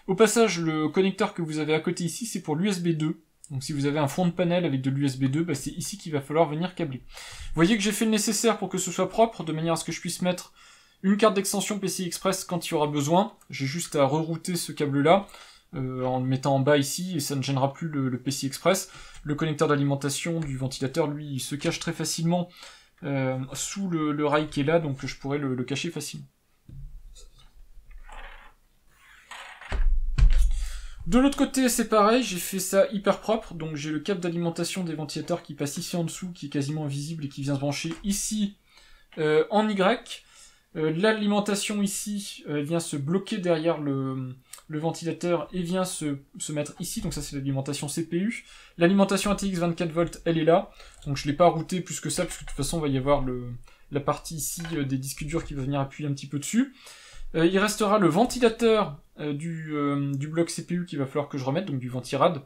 Au passage, le connecteur que vous avez à côté ici, c'est pour l'USB 2. Donc si vous avez un fond de panel avec de l'USB 2, c'est ici qu'il va falloir venir câbler. Vous voyez que j'ai fait le nécessaire pour que ce soit propre, de manière à ce que je puisse mettre une carte d'extension PCI Express quand il y aura besoin. J'ai juste à rerouter ce câble-là, en le mettant en bas ici, et ça ne gênera plus le PCI Express. Le connecteur d'alimentation du ventilateur, lui, il se cache très facilement sous le rail qui est là, donc je pourrais le cacher facilement. De l'autre côté, c'est pareil, j'ai fait ça hyper propre, donc j'ai le câble d'alimentation des ventilateurs qui passe ici en dessous, qui est quasiment invisible et qui vient se brancher ici en Y. L'alimentation ici vient se bloquer derrière le ventilateur et vient se mettre ici, donc ça c'est l'alimentation CPU. L'alimentation ATX 24V, elle est là, donc je l'ai pas routé plus que ça, parce que de toute façon il va y avoir la partie ici des disques durs qui va venir appuyer un petit peu dessus. Il restera le ventilateur du bloc CPU qu'il va falloir que je remette, donc du ventirad,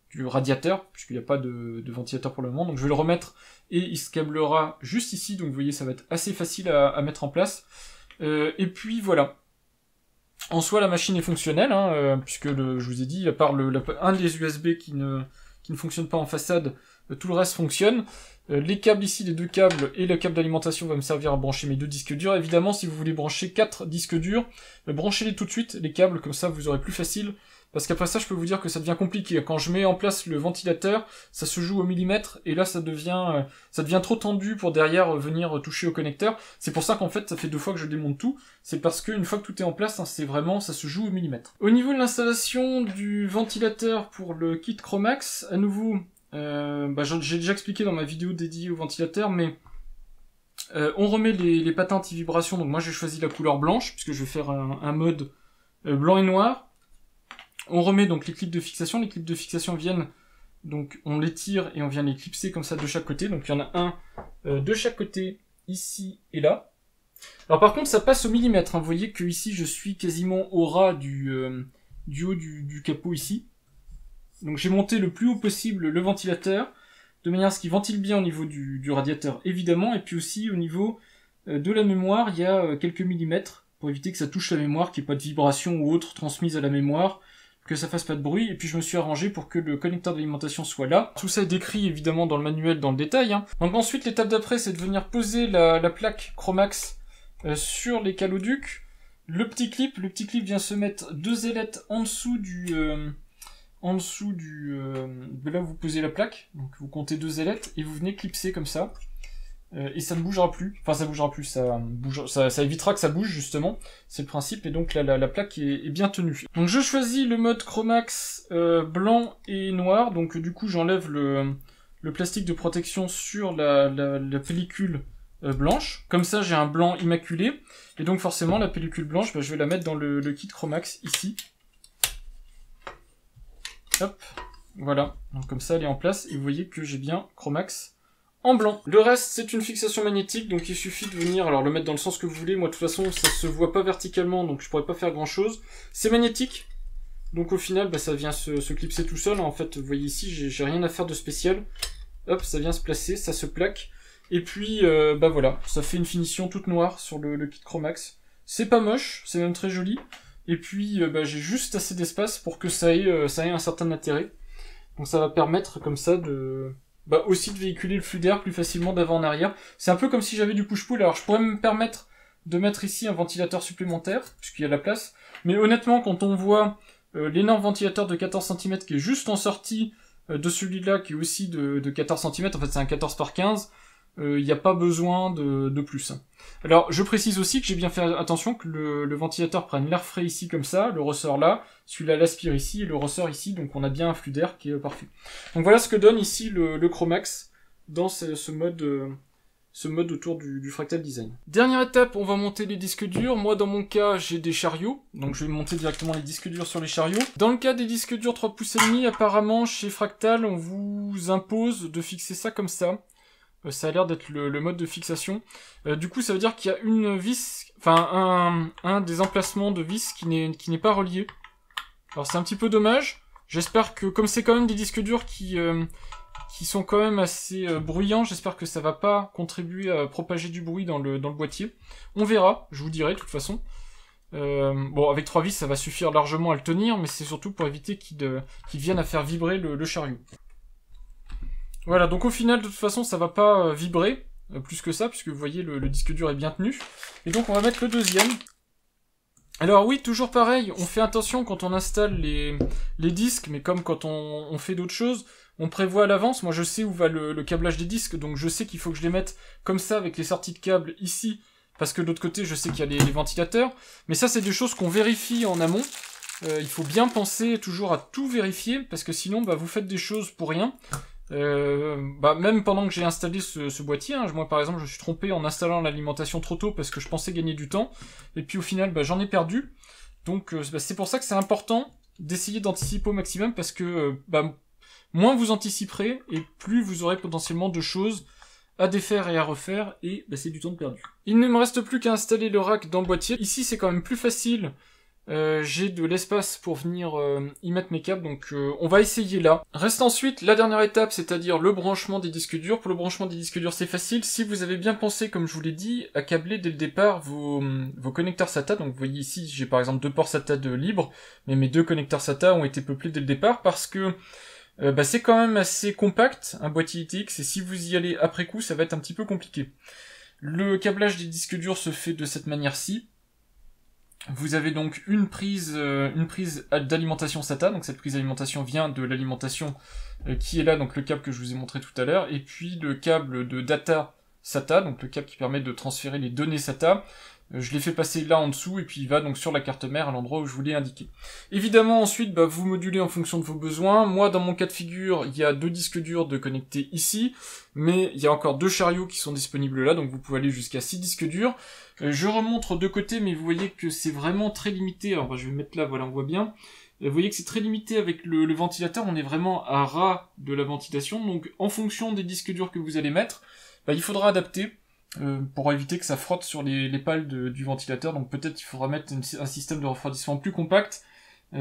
du radiateur, puisqu'il n'y a pas de ventilateur pour le moment, donc je vais le remettre et il se câblera juste ici, donc vous voyez ça va être assez facile à mettre en place. Et puis voilà. En soi la machine est fonctionnelle, puisque je vous ai dit, à part un des USB qui ne fonctionne pas en façade, tout le reste fonctionne. Les câbles ici, les 2 câbles et le câble d'alimentation va me servir à brancher mes 2 disques durs. Évidemment, si vous voulez brancher 4 disques durs, branchez-les tout de suite, les câbles, comme ça vous aurez plus facile. Parce qu'après ça, je peux vous dire que ça devient compliqué. Quand je mets en place le ventilateur, ça se joue au millimètre, et là ça devient trop tendu pour derrière venir toucher au connecteur. C'est pour ça qu'en fait, ça fait 2 fois que je démonte tout. C'est parce qu'une fois que tout est en place, c'est vraiment, ça se joue au millimètre. Au niveau de l'installation du ventilateur pour le kit Chromax, à nouveau, j'ai déjà expliqué dans ma vidéo dédiée au ventilateur, mais on remet les patins anti-vibration. Donc moi j'ai choisi la couleur blanche, puisque je vais faire un mode blanc et noir. On remet donc les clips de fixation. Les clips de fixation viennent, donc on les tire et on vient les clipser comme ça de chaque côté. Donc il y en a un de chaque côté, ici et là. Alors par contre ça passe au millimètre. Vous voyez que ici je suis quasiment au ras du haut du capot ici. Donc j'ai monté le plus haut possible le ventilateur, de manière à ce qu'il ventile bien au niveau du radiateur évidemment, et puis aussi au niveau de la mémoire, il y a quelques millimètres, pour éviter que ça touche la mémoire, qu'il n'y ait pas de vibration ou autre transmise à la mémoire, que ça fasse pas de bruit, et puis je me suis arrangé pour que le connecteur d'alimentation soit là. Tout ça est décrit évidemment dans le manuel, dans le détail. Donc ensuite, l'étape d'après, c'est de venir poser la plaque Chromax sur les caloducs. Le petit clip vient se mettre 2 ailettes en dessous de là où vous posez la plaque. Donc vous comptez 2 ailettes et vous venez clipser comme ça. et ça ne bougera plus. Enfin, ça bougera plus, ça évitera que ça bouge, justement. C'est le principe, et donc là, la plaque est bien tenue. Donc je choisis le mode Chromax blanc et noir, donc du coup j'enlève le plastique de protection sur la pellicule blanche. Comme ça, j'ai un blanc immaculé, et donc forcément, la pellicule blanche, bah, je vais la mettre dans le kit Chromax, ici. Hop, voilà. Donc comme ça, elle est en place, et vous voyez que j'ai bien Chromax en blanc. Le reste, c'est une fixation magnétique, donc il suffit de venir, alors le mettre dans le sens que vous voulez. Moi, de toute façon, ça se voit pas verticalement, donc je pourrais pas faire grand chose. C'est magnétique, donc au final, bah, ça vient se clipser tout seul. En fait, vous voyez ici, j'ai rien à faire de spécial. Hop, ça vient se placer, ça se plaque. Et puis, bah voilà, ça fait une finition toute noire sur le kit Chromax. C'est pas moche, c'est même très joli. Et puis, bah, j'ai juste assez d'espace pour que ça ait un certain intérêt. Donc ça va permettre comme ça bah aussi de véhiculer le flux d'air plus facilement d'avant en arrière. C'est un peu comme si j'avais du push-pull. Alors je pourrais me permettre de mettre ici un ventilateur supplémentaire, puisqu'il y a la place. Mais honnêtement, quand on voit l'énorme ventilateur de 14 cm qui est juste en sortie de celui-là, qui est aussi de 14 cm, en fait c'est un 14 par 15, il n'y a pas besoin de plus. Alors, je précise aussi que j'ai bien fait attention que le ventilateur prenne l'air frais ici comme ça, le ressort là, celui-là l'aspire ici et le ressort ici, donc on a bien un flux d'air qui est parfait. Donc voilà ce que donne ici le Chromax dans ce mode autour du Fractal Design. Dernière étape, on va monter les disques durs. Moi, dans mon cas, j'ai des chariots, donc je vais monter directement les disques durs sur les chariots. Dans le cas des disques durs 3,5 pouces, apparemment, chez Fractal, on vous impose de fixer ça comme ça. Ça a l'air d'être le mode de fixation. Du coup, ça veut dire qu'il y a une vis, enfin un des emplacements de vis qui n'est pas relié. Alors c'est un petit peu dommage. J'espère que, comme c'est quand même des disques durs qui sont quand même assez bruyants, j'espère que ça va pas contribuer à propager du bruit dans le boîtier. On verra, je vous dirai de toute façon. Bon, avec 3 vis, ça va suffire largement à le tenir, mais c'est surtout pour éviter qu'il vienne à faire vibrer le chariot. Voilà, donc au final, de toute façon, ça va pas vibrer plus que ça, puisque vous voyez, le disque dur est bien tenu. Et donc, on va mettre le deuxième. Alors oui, toujours pareil, on fait attention quand on installe les disques, mais comme quand on fait d'autres choses, on prévoit à l'avance. Moi, je sais où va le câblage des disques, donc je sais qu'il faut que je les mette comme ça, avec les sorties de câbles ici, parce que de l'autre côté, je sais qu'il y a les ventilateurs. Mais ça, c'est des choses qu'on vérifie en amont. Il faut bien penser toujours à tout vérifier, parce que sinon, bah, vous faites des choses pour rien. Bah même pendant que j'ai installé ce boîtier, hein, moi par exemple je suis trompé en installant l'alimentation trop tôt parce que je pensais gagner du temps, et puis au final bah, j'en ai perdu, donc bah, c'est pour ça que c'est important d'essayer d'anticiper au maximum, parce que bah, moins vous anticiperez, et plus vous aurez potentiellement de choses à défaire et à refaire, et bah, c'est du temps de perdu. Il ne me reste plus qu'à installer le rack dans le boîtier. Ici c'est quand même plus facile. J'ai de l'espace pour venir y mettre mes câbles, donc on va essayer là. Reste ensuite la dernière étape, c'est-à-dire le branchement des disques durs. Pour le branchement des disques durs, c'est facile. Si vous avez bien pensé, comme je vous l'ai dit, à câbler dès le départ vos connecteurs SATA. Donc vous voyez ici, j'ai par exemple 2 ports SATA de libre, mais mes 2 connecteurs SATA ont été peuplés dès le départ, parce que bah, c'est quand même assez compact, un boîtier ITX, et si vous y allez après coup, ça va être un petit peu compliqué. Le câblage des disques durs se fait de cette manière-ci. Vous avez donc une prise d'alimentation SATA, donc cette prise d'alimentation vient de l'alimentation qui est là, donc le câble que je vous ai montré tout à l'heure, et puis le câble de data SATA, donc le câble qui permet de transférer les données SATA. Je l'ai fait passer là en dessous, et puis il va donc sur la carte mère à l'endroit où je vous l'ai indiqué. Évidemment, ensuite, bah, vous modulez en fonction de vos besoins. Moi, dans mon cas de figure, il y a 2 disques durs de connectés ici, mais il y a encore 2 chariots qui sont disponibles là, donc vous pouvez aller jusqu'à 6 disques durs. Je remontre de côté, mais vous voyez que c'est vraiment très limité. Alors, bah, je vais me mettre là, voilà, on voit bien. Vous voyez que c'est très limité avec le ventilateur, on est vraiment à ras de la ventilation, donc en fonction des disques durs que vous allez mettre, bah, il faudra adapter. Pour éviter que ça frotte sur les pales du ventilateur, donc peut-être qu'il faudra mettre un système de refroidissement plus compact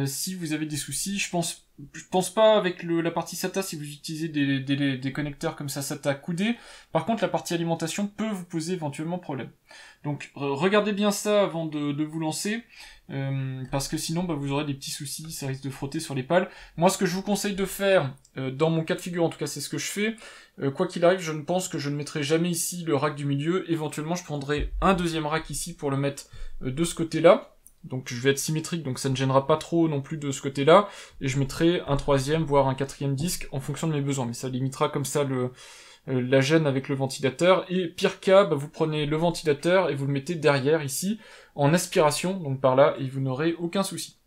si vous avez des soucis. Je pense pas avec la partie SATA si vous utilisez des connecteurs comme ça SATA coudés. Par contre, la partie alimentation peut vous poser éventuellement problème. Donc regardez bien ça avant de vous lancer, parce que sinon bah, vous aurez des petits soucis, ça risque de frotter sur les pales. Moi, ce que je vous conseille de faire, dans mon cas de figure en tout cas, c'est ce que je fais. Quoi qu'il arrive, je ne pense que je ne mettrai jamais ici le rack du milieu. Éventuellement, je prendrai un deuxième rack ici pour le mettre de ce côté-là. Donc je vais être symétrique, donc ça ne gênera pas trop non plus de ce côté-là. Et je mettrai un troisième, voire un quatrième disque en fonction de mes besoins. Mais ça limitera comme ça la gêne avec le ventilateur, et pire cas, bah, vous prenez le ventilateur et vous le mettez derrière ici, en aspiration, donc par là, et vous n'aurez aucun souci.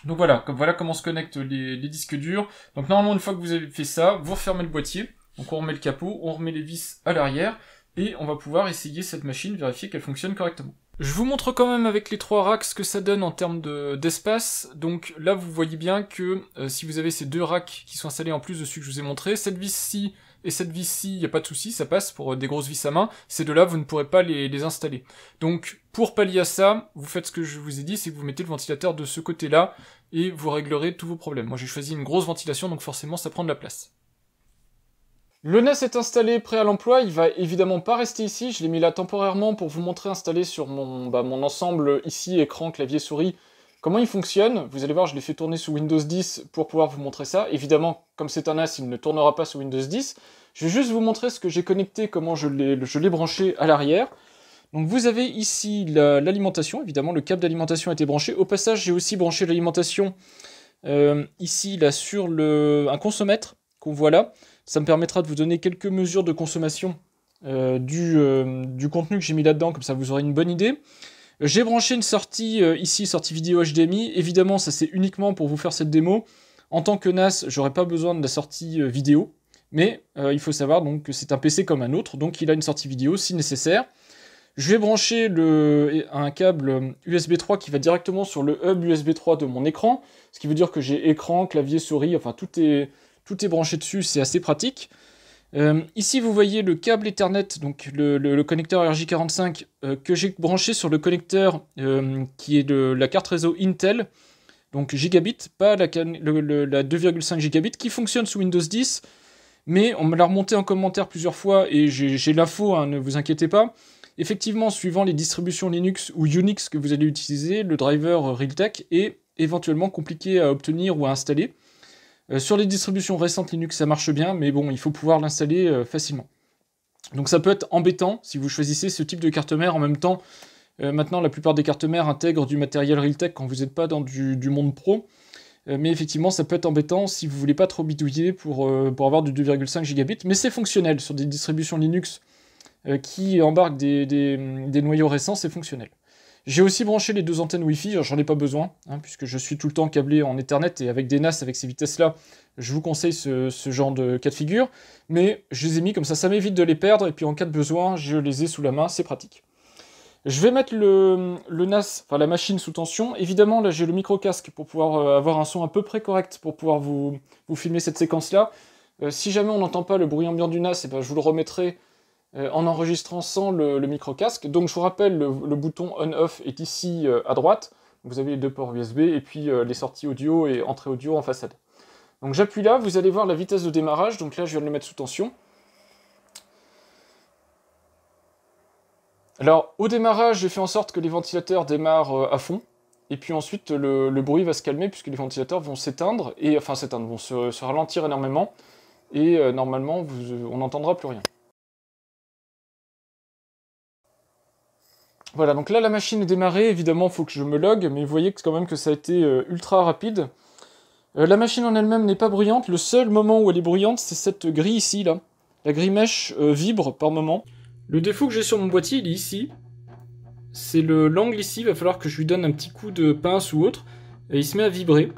Donc voilà comment se connectent les disques durs. Donc normalement, une fois que vous avez fait ça, vous refermez le boîtier, donc on remet le capot, on remet les vis à l'arrière, et on va pouvoir essayer cette machine, vérifier qu'elle fonctionne correctement. Je vous montre quand même avec les 3 racks ce que ça donne en termes d'espace. Donc là, vous voyez bien que si vous avez ces 2 racks qui sont installés en plus de celui que je vous ai montré, cette vis-ci et cette vis-ci, il n'y a pas de souci, ça passe pour des grosses vis à main. Ces deux-là, vous ne pourrez pas les installer. Donc pour pallier à ça, vous faites ce que je vous ai dit, c'est que vous mettez le ventilateur de ce côté-là et vous réglerez tous vos problèmes. Moi j'ai choisi une grosse ventilation, donc forcément ça prend de la place. Le NAS est installé, prêt à l'emploi, il va évidemment pas rester ici, je l'ai mis là temporairement pour vous montrer installé sur mon ensemble ici, écran, clavier, souris, comment il fonctionne. Vous allez voir, je l'ai fait tourner sous Windows 10 pour pouvoir vous montrer ça. Évidemment, comme c'est un NAS, il ne tournera pas sous Windows 10. Je vais juste vous montrer ce que j'ai connecté, comment je l'ai branché à l'arrière. Donc vous avez ici l'alimentation, évidemment, le câble d'alimentation a été branché. Au passage, j'ai aussi branché l'alimentation ici, là, sur un consommètre qu'on voit là. Ça me permettra de vous donner quelques mesures de consommation du contenu que j'ai mis là-dedans, comme ça vous aurez une bonne idée. J'ai branché une sortie ici, sortie vidéo HDMI. Évidemment, ça c'est uniquement pour vous faire cette démo. En tant que NAS, j'aurais pas besoin de la sortie vidéo, mais il faut savoir donc que c'est un PC comme un autre, donc il a une sortie vidéo si nécessaire. Je vais brancher un câble USB 3 qui va directement sur le hub USB 3 de mon écran, ce qui veut dire que j'ai écran, clavier, souris, enfin tout est branché dessus, c'est assez pratique. Ici, vous voyez le câble Ethernet, donc le connecteur RJ45 que j'ai branché sur le connecteur qui est de la carte réseau Intel, donc gigabit, pas la 2,5 gigabit, qui fonctionne sous Windows 10, mais on me l'a remonté en commentaire plusieurs fois et j'ai l'info, hein, ne vous inquiétez pas. Effectivement, suivant les distributions Linux ou Unix que vous allez utiliser, le driver Realtek est éventuellement compliqué à obtenir ou à installer. Sur les distributions récentes Linux, ça marche bien, mais bon, il faut pouvoir l'installer facilement. Donc ça peut être embêtant si vous choisissez ce type de carte mère. En même temps, maintenant, la plupart des cartes mères intègrent du matériel Realtek quand vous n'êtes pas dans du monde pro. Mais effectivement, ça peut être embêtant si vous voulez pas trop bidouiller pour avoir du 2,5 gigabit. Mais c'est fonctionnel sur des distributions Linux qui embarquent des noyaux récents, c'est fonctionnel. J'ai aussi branché les 2 antennes Wi-Fi, j'en ai pas besoin, hein, puisque je suis tout le temps câblé en Ethernet, et avec des NAS avec ces vitesses-là, je vous conseille ce genre de cas de figure, mais je les ai mis comme ça m'évite de les perdre, et puis en cas de besoin, je les ai sous la main, c'est pratique. Je vais mettre le NAS, enfin la machine sous tension. Évidemment, là j'ai le micro-casque pour pouvoir avoir un son à peu près correct pour pouvoir vous filmer cette séquence-là. Si jamais on n'entend pas le bruit ambiant du NAS, je vous le remettrai en enregistrant sans le micro-casque. Donc je vous rappelle, le bouton on-off est ici à droite. Vous avez les 2 ports USB et puis les sorties audio et entrée audio en façade. Donc j'appuie là, vous allez voir la vitesse de démarrage. Donc là je viens de le mettre sous tension. Alors au démarrage, j'ai fait en sorte que les ventilateurs démarrent à fond. Et puis ensuite le bruit va se calmer puisque les ventilateurs vont s'éteindre, vont se ralentir énormément. Et normalement on n'entendra plus rien. Voilà, donc là la machine est démarrée, évidemment il faut que je me log, mais vous voyez quand même que ça a été ultra rapide. La machine en elle-même n'est pas bruyante, le seul moment où elle est bruyante c'est cette grille ici, là. La grille mèche vibre par moment. Le défaut que j'ai sur mon boîtier, il est ici. C'est l'angle ici, il va falloir que je lui donne un petit coup de pince ou autre, et il se met à vibrer.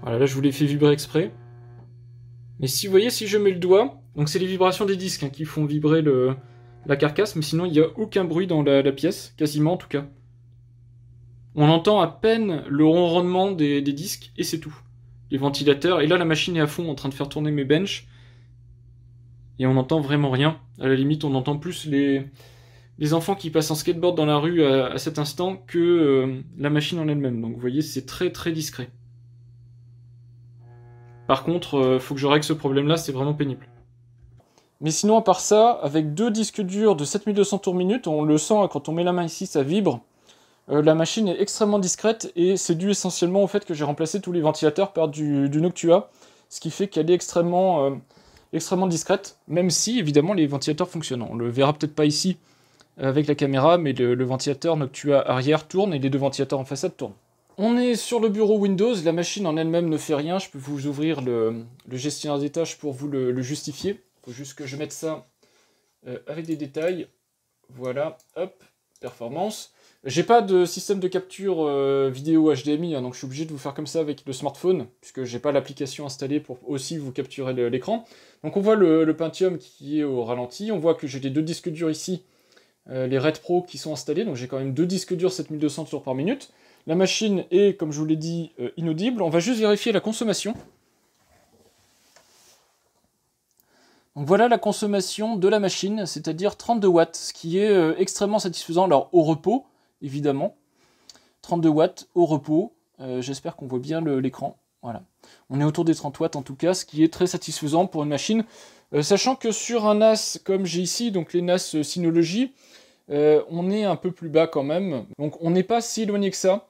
Voilà, là je vous l'ai fait vibrer exprès. Mais si vous voyez, si je mets le doigt, donc c'est les vibrations des disques hein, qui font vibrer la carcasse, mais sinon il n'y a aucun bruit dans la pièce, quasiment en tout cas. On entend à peine le ronronnement des disques, et c'est tout. Les ventilateurs, et là la machine est à fond en train de faire tourner mes benches, et on n'entend vraiment rien. À la limite, on entend plus les enfants qui passent en skateboard dans la rue à cet instant que la machine en elle-même. Donc vous voyez, c'est très très discret. Par contre, faut que je règle ce problème-là, c'est vraiment pénible. Mais sinon, à part ça, avec 2 disques durs de 7200 tours minute, on le sent quand on met la main ici, ça vibre. La machine est extrêmement discrète et c'est dû essentiellement au fait que j'ai remplacé tous les ventilateurs par du Noctua, ce qui fait qu'elle est extrêmement discrète, même si évidemment les ventilateurs fonctionnent. On le verra peut-être pas ici avec la caméra, mais le ventilateur Noctua arrière tourne et les 2 ventilateurs en façade tournent. On est sur le bureau Windows, la machine en elle-même ne fait rien, je peux vous ouvrir le gestionnaire des tâches pour vous le justifier. Il faut juste que je mette ça avec des détails. Voilà, hop, performance. J'ai pas de système de capture vidéo HDMI, hein, donc je suis obligé de vous faire comme ça avec le smartphone, puisque j'ai pas l'application installée pour aussi vous capturer l'écran. Donc on voit le Pentium qui est au ralenti, on voit que j'ai les 2 disques durs ici, les Red Pro qui sont installés, donc j'ai quand même 2 disques durs 7200 tours par minute. La machine est, comme je vous l'ai dit, inaudible. On va juste vérifier la consommation. Donc voilà la consommation de la machine, c'est-à-dire 32 watts, ce qui est extrêmement satisfaisant. Alors au repos, évidemment. 32 watts au repos. J'espère qu'on voit bien l'écran. Voilà. On est autour des 30 watts en tout cas, ce qui est très satisfaisant pour une machine. Sachant que sur un NAS comme j'ai ici, donc les NAS Synology, on est un peu plus bas quand même. Donc on n'est pas si éloigné que ça.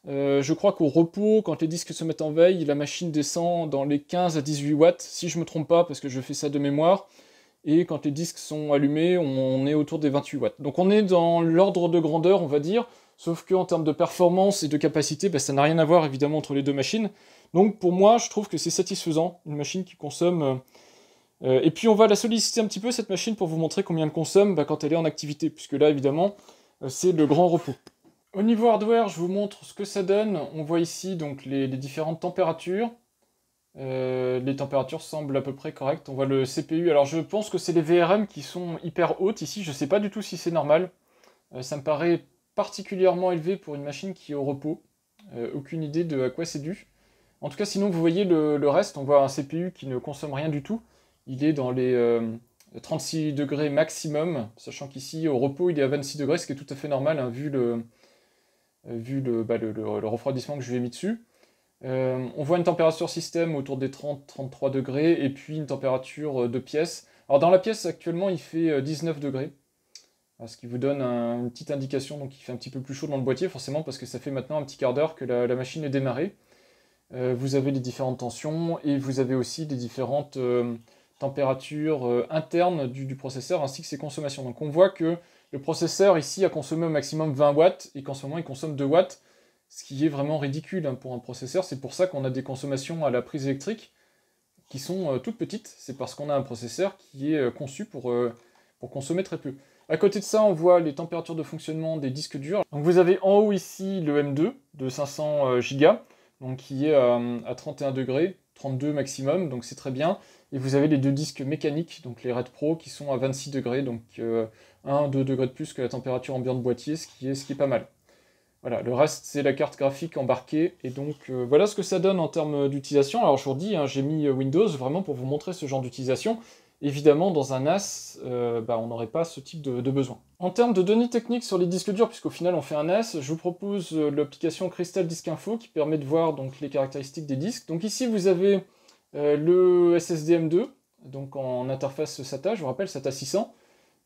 Je crois qu'au repos, quand les disques se mettent en veille, la machine descend dans les 15 à 18 watts, si je me trompe pas, parce que je fais ça de mémoire. Et quand les disques sont allumés, on est autour des 28 watts. Donc on est dans l'ordre de grandeur, on va dire, sauf qu'en termes de performance et de capacité, bah, ça n'a rien à voir évidemment entre les deux machines. Donc pour moi, je trouve que c'est satisfaisant, une machine qui consomme... et puis on va la solliciter un petit peu, cette machine, pour vous montrer combien elle consomme quand elle est en activité, puisque là, évidemment, c'est le grand repos. Au niveau hardware, je vous montre ce que ça donne. On voit ici donc les différentes températures. Les températures semblent à peu près correctes. On voit le CPU. Alors je pense que c'est les VRM qui sont hyper hautes ici. Je ne sais pas du tout si c'est normal. Ça me paraît particulièrement élevé pour une machine qui est au repos. Aucune idée de à quoi c'est dû. En tout cas, sinon vous voyez le reste. On voit un CPU qui ne consomme rien du tout. Il est dans les 36 degrés maximum. Sachant qu'ici, au repos, il est à 26 degrés, ce qui est tout à fait normal, hein, vu le refroidissement que je lui ai mis dessus. On voit une température système autour des 30-33 degrés, et puis une température de pièce. Alors dans la pièce, actuellement, il fait 19 degrés, ce qui vous donne une petite indication, donc il fait un petit peu plus chaud dans le boîtier, forcément, parce que ça fait maintenant un petit quart d'heure que la machine est démarrée. Vous avez les différentes tensions, et vous avez aussi des différentes températures internes du processeur, ainsi que ses consommations. Donc on voit que le processeur ici a consommé au maximum 20 watts, et qu'en ce moment il consomme 2 watts, ce qui est vraiment ridicule hein, pour un processeur. C'est pour ça qu'on a des consommations à la prise électrique qui sont toutes petites. C'est parce qu'on a un processeur qui est conçu pour consommer très peu. À côté de ça, on voit les températures de fonctionnement des disques durs. Donc vous avez en haut ici le M2 de 500 Go, donc qui est à 31 degrés, 32 maximum, donc c'est très bien. Et vous avez les 2 disques mécaniques, donc les Red Pro, qui sont à 26 degrés, donc 1-2 degrés de plus que la température ambiante boîtier, ce qui est pas mal. Voilà, le reste c'est la carte graphique embarquée, et donc voilà ce que ça donne en termes d'utilisation. Alors je vous redis, hein, j'ai mis Windows vraiment pour vous montrer ce genre d'utilisation. Évidemment, dans un NAS, on n'aurait pas ce type de besoin. En termes de données techniques sur les disques durs, puisqu'au final on fait un NAS, je vous propose l'application Crystal Disk Info qui permet de voir donc, les caractéristiques des disques. Donc ici vous avez le SSD M2, donc en interface SATA, je vous rappelle SATA 600.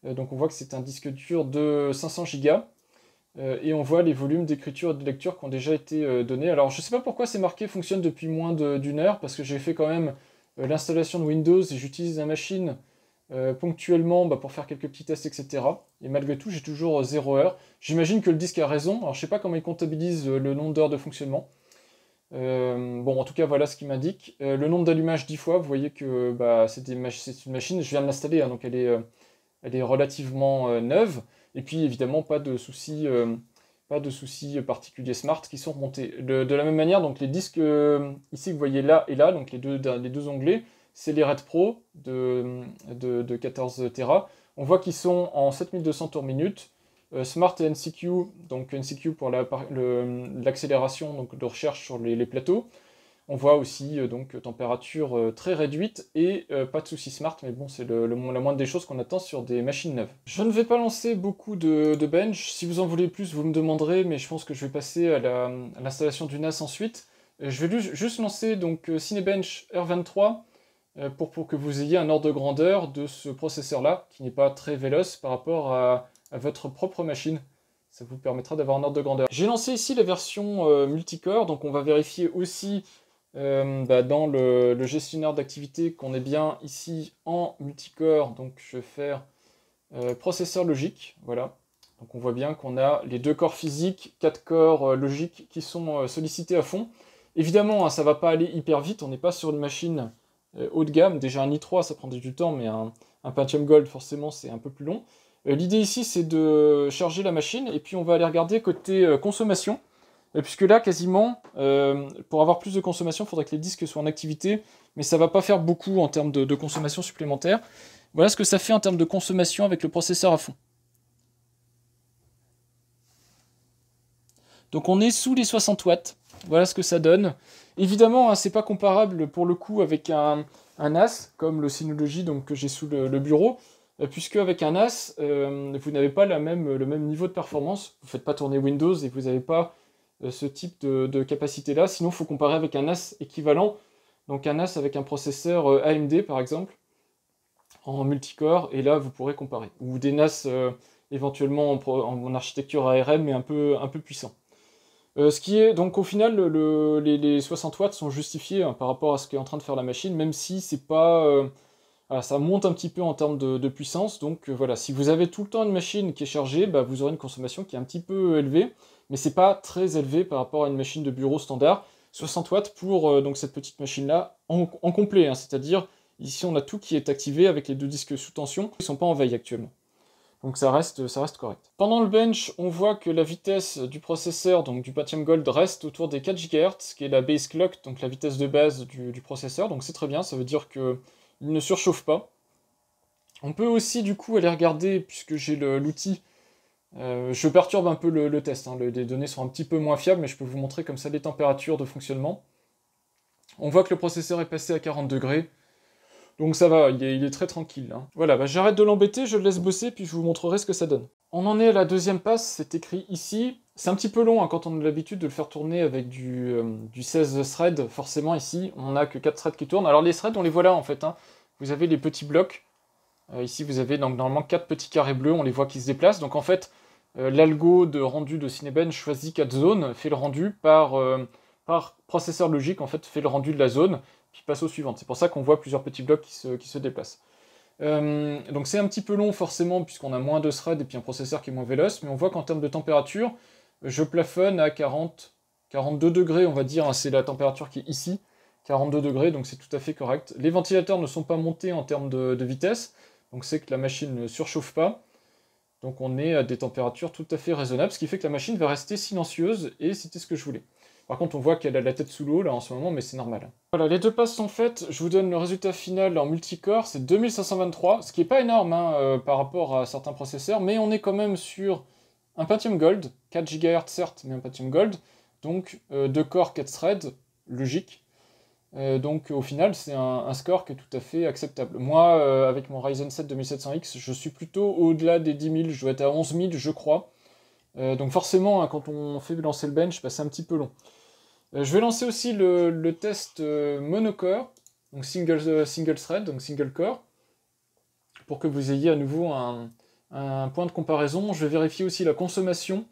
Donc on voit que c'est un disque dur de 500 Go. Et on voit les volumes d'écriture et de lecture qui ont déjà été donnés. Alors je sais pas pourquoi c'est marqué fonctionne depuis moins d'une heure, parce que j'ai fait quand même l'installation de Windows et j'utilise la machine ponctuellement pour faire quelques petits tests, etc. Et malgré tout, j'ai toujours 0 heure. J'imagine que le disque a raison. Alors je sais pas comment il comptabilise le nombre d'heures de fonctionnement. Bon, en tout cas, voilà ce qu'il m'indique. Le nombre d'allumages 10 fois, vous voyez que c'est une machine, je viens de l'installer, hein, donc elle est relativement neuve. Et puis évidemment pas de soucis particuliers smart qui sont remontés. De la même manière, donc les disques ici que vous voyez là et là, donc les deux onglets, c'est les Red Pro de 14 Tera. On voit qu'ils sont en 7200 tours minute. Smart et NCQ, donc NCQ pour l'accélération donc de recherche sur les plateaux. On voit aussi donc température très réduite et pas de soucis smart, mais bon, c'est la moindre des choses qu'on attend sur des machines neuves. Je ne vais pas lancer beaucoup de bench. Si vous en voulez plus, vous me demanderez, mais je pense que je vais passer à l'installation du NAS ensuite. Je vais juste lancer donc Cinebench R23 pour que vous ayez un ordre de grandeur de ce processeur-là, qui n'est pas très véloce par rapport à votre propre machine. Ça vous permettra d'avoir un ordre de grandeur. J'ai lancé ici la version multicore, donc on va vérifier aussi dans le gestionnaire d'activité qu'on est bien ici en multicore. Donc je vais faire processeur logique, voilà. Donc on voit bien qu'on a les 2 corps physiques, 4 corps logiques qui sont sollicités à fond. Évidemment, hein, ça va pas aller hyper vite, on n'est pas sur une machine haut de gamme. Déjà un i3 ça prend du temps, mais un Pentium Gold forcément c'est un peu plus long. L'idée ici c'est de charger la machine, et puis on va aller regarder côté consommation. Puisque là, quasiment, pour avoir plus de consommation, il faudrait que les disques soient en activité, mais ça va pas faire beaucoup en termes de consommation supplémentaire. Voilà ce que ça fait en termes de consommation avec le processeur à fond. Donc on est sous les 60 watts, voilà ce que ça donne. Évidemment, hein, c'est pas comparable pour le coup avec un NAS, comme le Synology donc, que j'ai sous le bureau, puisque avec un NAS, vous n'avez pas le même niveau de performance, vous ne faites pas tourner Windows et vous n'avez pas ce type de capacité-là. Sinon, il faut comparer avec un NAS équivalent, donc un NAS avec un processeur AMD par exemple, en multicore, et là vous pourrez comparer. Ou des NAS éventuellement en architecture ARM, mais un peu puissant. Ce qui est, donc au final, les 60 watts sont justifiés hein, par rapport à ce qu'est en train de faire la machine, même si c'est pas... voilà, ça monte un petit peu en termes de puissance, donc voilà, si vous avez tout le temps une machine qui est chargée, bah, vous aurez une consommation qui est un petit peu élevée, mais c'est pas très élevé par rapport à une machine de bureau standard. 60 watts pour donc cette petite machine-là en complet, hein, c'est-à-dire ici on a tout qui est activé avec les 2 disques sous tension, ils sont pas en veille actuellement. Donc ça reste correct. Pendant le bench, on voit que la vitesse du processeur, donc du Pentium Gold, reste autour des 4 GHz, qui est la base clock, donc la vitesse de base du processeur, donc c'est très bien, ça veut dire qu'il ne surchauffe pas. On peut aussi du coup aller regarder, puisque j'ai l'outil, je perturbe un peu le test, hein, les données sont un petit peu moins fiables, mais je peux vous montrer comme ça les températures de fonctionnement. On voit que le processeur est passé à 40 degrés, donc ça va, il est très tranquille. Hein. Voilà, bah j'arrête de l'embêter, je le laisse bosser, puis je vous montrerai ce que ça donne. On en est à la 2e passe, c'est écrit ici. C'est un petit peu long hein, quand on a l'habitude de le faire tourner avec du 16 threads. Forcément ici, on n'a que 4 threads qui tournent. Alors les threads, on les voit là en fait. Hein. Vous avez les petits blocs. Ici, vous avez donc, normalement 4 petits carrés bleus, on les voit qui se déplacent. Donc en fait, l'algo de rendu de Cinebench choisit 4 zones, fait le rendu par processeur logique, en fait, fait le rendu de la zone, puis passe aux suivantes. C'est pour ça qu'on voit plusieurs petits blocs qui se déplacent. Donc c'est un petit peu long forcément, puisqu'on a moins de threads et puis un processeur qui est moins véloce, mais on voit qu'en termes de température, je plafonne à 42 degrés, on va dire, hein, c'est la température qui est ici, 42 degrés, donc c'est tout à fait correct. Les ventilateurs ne sont pas montés en termes de vitesse, donc c'est que la machine ne surchauffe pas. Donc on est à des températures tout à fait raisonnables, ce qui fait que la machine va rester silencieuse, et c'était ce que je voulais. Par contre, on voit qu'elle a la tête sous l'eau, là, en ce moment, mais c'est normal. Voilà, les 2 passes sont faites, je vous donne le résultat final en multicore, c'est 2523, ce qui est pas énorme hein, par rapport à certains processeurs, mais on est quand même sur un Pentium Gold, 4 GHz certes, mais un Pentium Gold, donc 2 corps, 4 threads, logique. Donc au final, c'est un score qui est tout à fait acceptable. Moi, avec mon Ryzen 7 2700X, je suis plutôt au-delà des 10 000, je dois être à 11 000, je crois. Donc forcément, hein, quand on fait lancer le bench, bah, c'est un petit peu long. Je vais lancer aussi le test monocore, donc single thread, donc single core, pour que vous ayez à nouveau un point de comparaison. Je vais vérifier aussi la consommation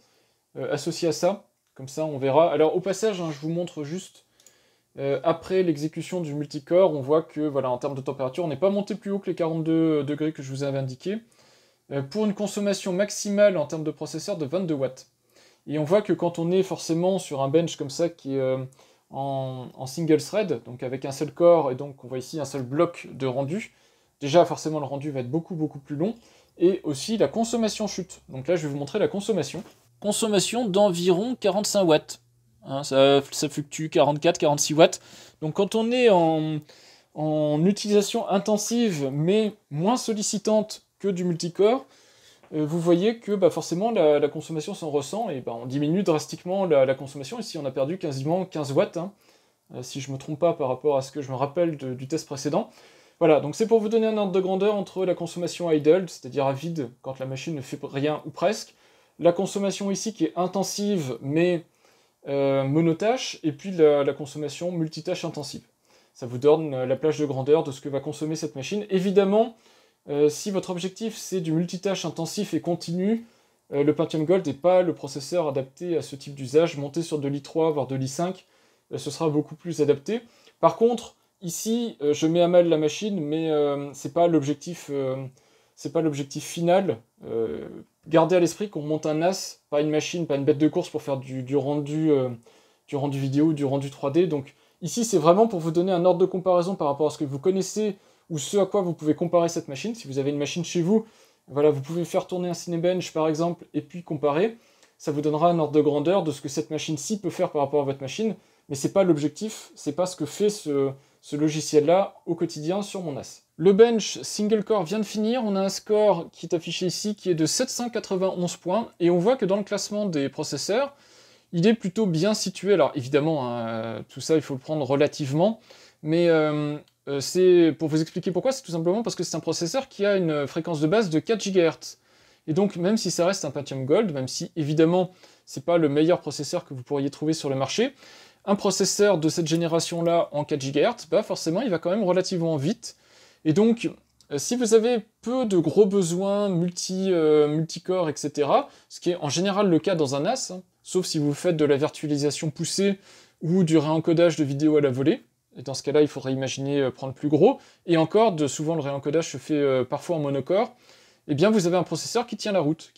associée à ça, comme ça on verra. Alors au passage, hein, je vous montre juste, après l'exécution du multicore, on voit que voilà, en termes de température, on n'est pas monté plus haut que les 42 degrés que je vous avais indiqué, pour une consommation maximale en termes de processeur de 22 watts. Et on voit que quand on est forcément sur un bench comme ça qui est en single thread, donc avec un seul corps, et donc on voit ici un seul bloc de rendu, déjà forcément le rendu va être beaucoup plus long, et aussi la consommation chute. Donc là je vais vous montrer la consommation. Consommation d'environ 45 watts. Hein, ça fluctue 44-46 watts. Donc quand on est en utilisation intensive, mais moins sollicitante que du multicore, vous voyez que bah, forcément la consommation s'en ressent, et bah, on diminue drastiquement la consommation. Ici on a perdu quasiment 15 watts, hein, si je ne me trompe pas par rapport à ce que je me rappelle du test précédent. Voilà, donc c'est pour vous donner un ordre de grandeur entre la consommation idle, c'est-à-dire à vide, quand la machine ne fait rien ou presque, la consommation ici qui est intensive mais monotâche, et puis la consommation multitâche intensive. Ça vous donne la plage de grandeur de ce que va consommer cette machine. Évidemment, si votre objectif c'est du multitâche intensif et continu, le Pentium Gold n'est pas le processeur adapté à ce type d'usage. Monter sur de l'i3 voire de l'i5, ce sera beaucoup plus adapté. Par contre, ici, je mets à mal la machine, mais c'est pas l'objectif final. Gardez à l'esprit qu'on monte un NAS, pas une machine, pas une bête de course pour faire du rendu vidéo, du rendu 3D. Donc ici, c'est vraiment pour vous donner un ordre de comparaison par rapport à ce que vous connaissez ou ce à quoi vous pouvez comparer cette machine. Si vous avez une machine chez vous, voilà, vous pouvez faire tourner un Cinebench par exemple et puis comparer. Ça vous donnera un ordre de grandeur de ce que cette machine-ci peut faire par rapport à votre machine. Mais c'est pas l'objectif, c'est pas ce que fait ce logiciel-là au quotidien sur mon NAS. Le bench single core vient de finir, on a un score qui est affiché ici qui est de 791 points, et on voit que dans le classement des processeurs, il est plutôt bien situé. Alors évidemment, hein, tout ça il faut le prendre relativement, mais c'est pour vous expliquer pourquoi, c'est tout simplement parce que c'est un processeur qui a une fréquence de base de 4 GHz. Et donc même si ça reste un Pentium Gold, même si évidemment c'est pas le meilleur processeur que vous pourriez trouver sur le marché, un processeur de cette génération-là en 4 GHz, bah forcément il va quand même relativement vite. Et donc, si vous avez peu de gros besoins multicore, etc., ce qui est en général le cas dans un NAS, hein, sauf si vous faites de la virtualisation poussée ou du réencodage de vidéos à la volée, et dans ce cas-là, il faudrait imaginer prendre plus gros, et encore, souvent le réencodage se fait parfois en monocore, eh bien vous avez un processeur qui tient la route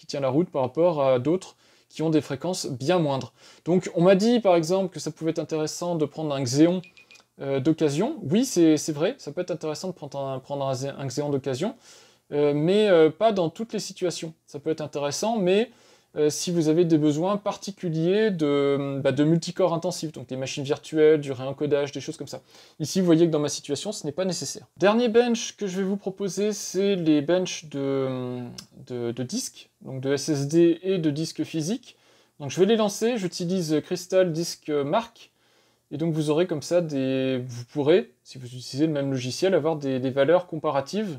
par rapport à d'autres qui ont des fréquences bien moindres. Donc on m'a dit par exemple que ça pouvait être intéressant de prendre un Xeon d'occasion. Oui, c'est vrai, ça peut être intéressant de prendre un Xeon d'occasion, mais pas dans toutes les situations. Ça peut être intéressant, mais si vous avez des besoins particuliers de multicore intensif, donc des machines virtuelles, du réencodage, des choses comme ça. Ici, vous voyez que dans ma situation, ce n'est pas nécessaire. Dernier bench que je vais vous proposer, c'est les benches de disques, donc de SSD et de disques physiques. Donc je vais les lancer, j'utilise Crystal Disk Mark, et donc vous aurez comme ça vous pourrez, si vous utilisez le même logiciel, avoir des valeurs comparatives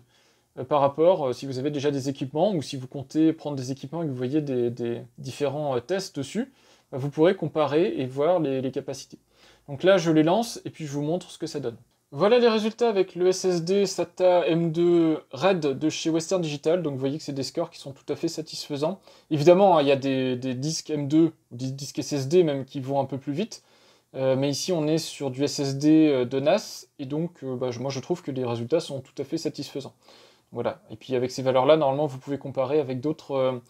par rapport, si vous avez déjà des équipements, ou si vous comptez prendre des équipements et que vous voyez des différents tests dessus, bah, vous pourrez comparer et voir les capacités. Donc là, je les lance, et puis je vous montre ce que ça donne. Voilà les résultats avec le SSD SATA M2 RAID de chez Western Digital, donc vous voyez que c'est des scores qui sont tout à fait satisfaisants. Évidemment, hein, il y a des disques M2, ou des disques SSD même, qui vont un peu plus vite, mais ici on est sur du SSD de NAS, et donc moi je trouve que les résultats sont tout à fait satisfaisants. Voilà, et puis avec ces valeurs-là, normalement, vous pouvez comparer avec d'autres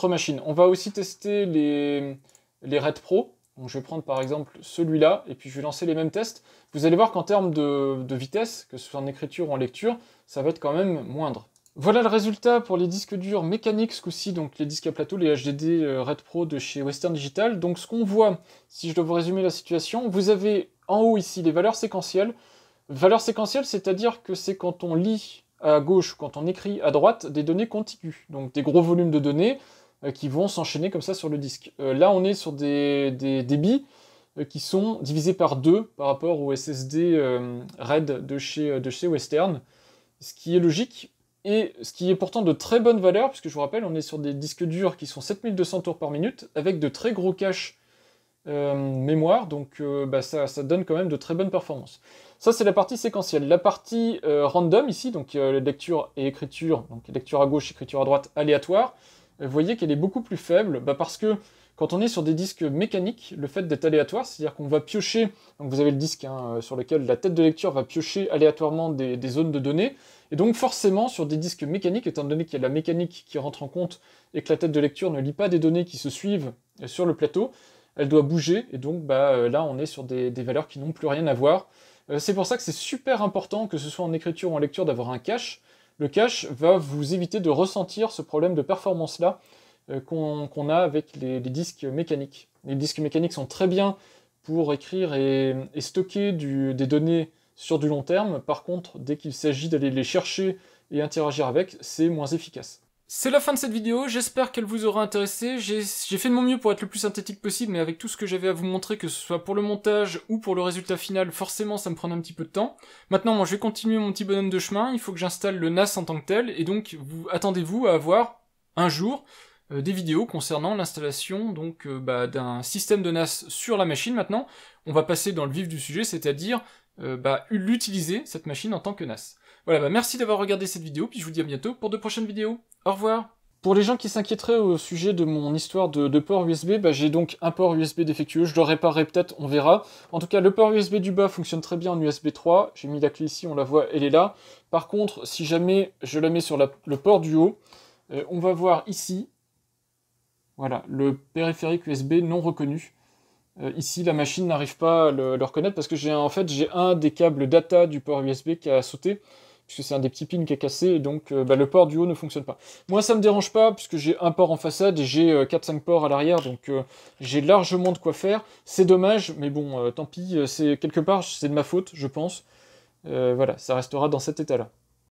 machines. On va aussi tester les RAID Pro. Donc, je vais prendre par exemple celui-là, et puis je vais lancer les mêmes tests. Vous allez voir qu'en termes de vitesse, que ce soit en écriture ou en lecture, ça va être quand même moindre. Voilà le résultat pour les disques durs mécaniques, ce coup-ci, donc les disques à plateau, les HDD RAID Pro de chez Western Digital. Donc ce qu'on voit, si je dois vous résumer la situation, vous avez en haut ici les valeurs séquentielles. Valeurs séquentielles, c'est-à-dire que c'est quand on lit à gauche, quand on écrit à droite, des données contiguës, donc des gros volumes de données qui vont s'enchaîner comme ça sur le disque. Là, on est sur des débits qui sont divisés par 2 par rapport au SSD RAID de chez Western, ce qui est logique, et ce qui est pourtant de très bonne valeur, puisque je vous rappelle, on est sur des disques durs qui sont 7200 tours par minute, avec de très gros caches mémoire, donc ça donne quand même de très bonnes performances. Ça, c'est la partie séquentielle. La partie random, ici, donc lecture et écriture, donc lecture à gauche, écriture à droite, aléatoire, vous voyez qu'elle est beaucoup plus faible, parce que quand on est sur des disques mécaniques, le fait d'être aléatoire, c'est-à-dire qu'on va piocher, donc vous avez le disque sur lequel la tête de lecture va piocher aléatoirement des zones de données, et donc forcément, sur des disques mécaniques, étant donné qu'il y a la mécanique qui rentre en compte, et que la tête de lecture ne lit pas des données qui se suivent sur le plateau, elle doit bouger, et donc là on est sur des valeurs qui n'ont plus rien à voir. C'est pour ça que c'est super important, que ce soit en écriture ou en lecture, d'avoir un cache. Le cache va vous éviter de ressentir ce problème de performance-là qu'on a avec les disques mécaniques. Les disques mécaniques sont très bien pour écrire et stocker des données sur du long terme. Par contre, dès qu'il s'agit d'aller les chercher et interagir avec, c'est moins efficace. C'est la fin de cette vidéo, j'espère qu'elle vous aura intéressé. J'ai fait de mon mieux pour être le plus synthétique possible, mais avec tout ce que j'avais à vous montrer, que ce soit pour le montage ou pour le résultat final, forcément ça me prend un petit peu de temps. Maintenant, moi je vais continuer mon petit bonhomme de chemin, il faut que j'installe le NAS en tant que tel, et donc attendez-vous à avoir, un jour, des vidéos concernant l'installation d'un système de NAS sur la machine. Maintenant, on va passer dans le vif du sujet, c'est-à-dire l'utiliser, cette machine, en tant que NAS. Voilà, merci d'avoir regardé cette vidéo, puis je vous dis à bientôt pour de prochaines vidéos. Au revoir. Pour les gens qui s'inquiéteraient au sujet de mon histoire de port USB, j'ai donc un port USB défectueux, je le réparerai peut-être, on verra. En tout cas, le port USB du bas fonctionne très bien en USB 3, j'ai mis la clé ici, on la voit, elle est là. Par contre, si jamais je la mets sur le port du haut, on va voir ici Voilà, le périphérique USB non reconnu. Ici, la machine n'arrive pas à le reconnaître parce que j'ai un des câbles data du port USB qui a sauté, puisque c'est un des petits pins qui a cassé, et donc le port du haut ne fonctionne pas. Moi, ça me dérange pas, puisque j'ai un port en façade et j'ai 4-5 ports à l'arrière, donc j'ai largement de quoi faire. C'est dommage, mais bon, tant pis, c'est quelque part, c'est de ma faute, je pense. Voilà, ça restera dans cet état-là.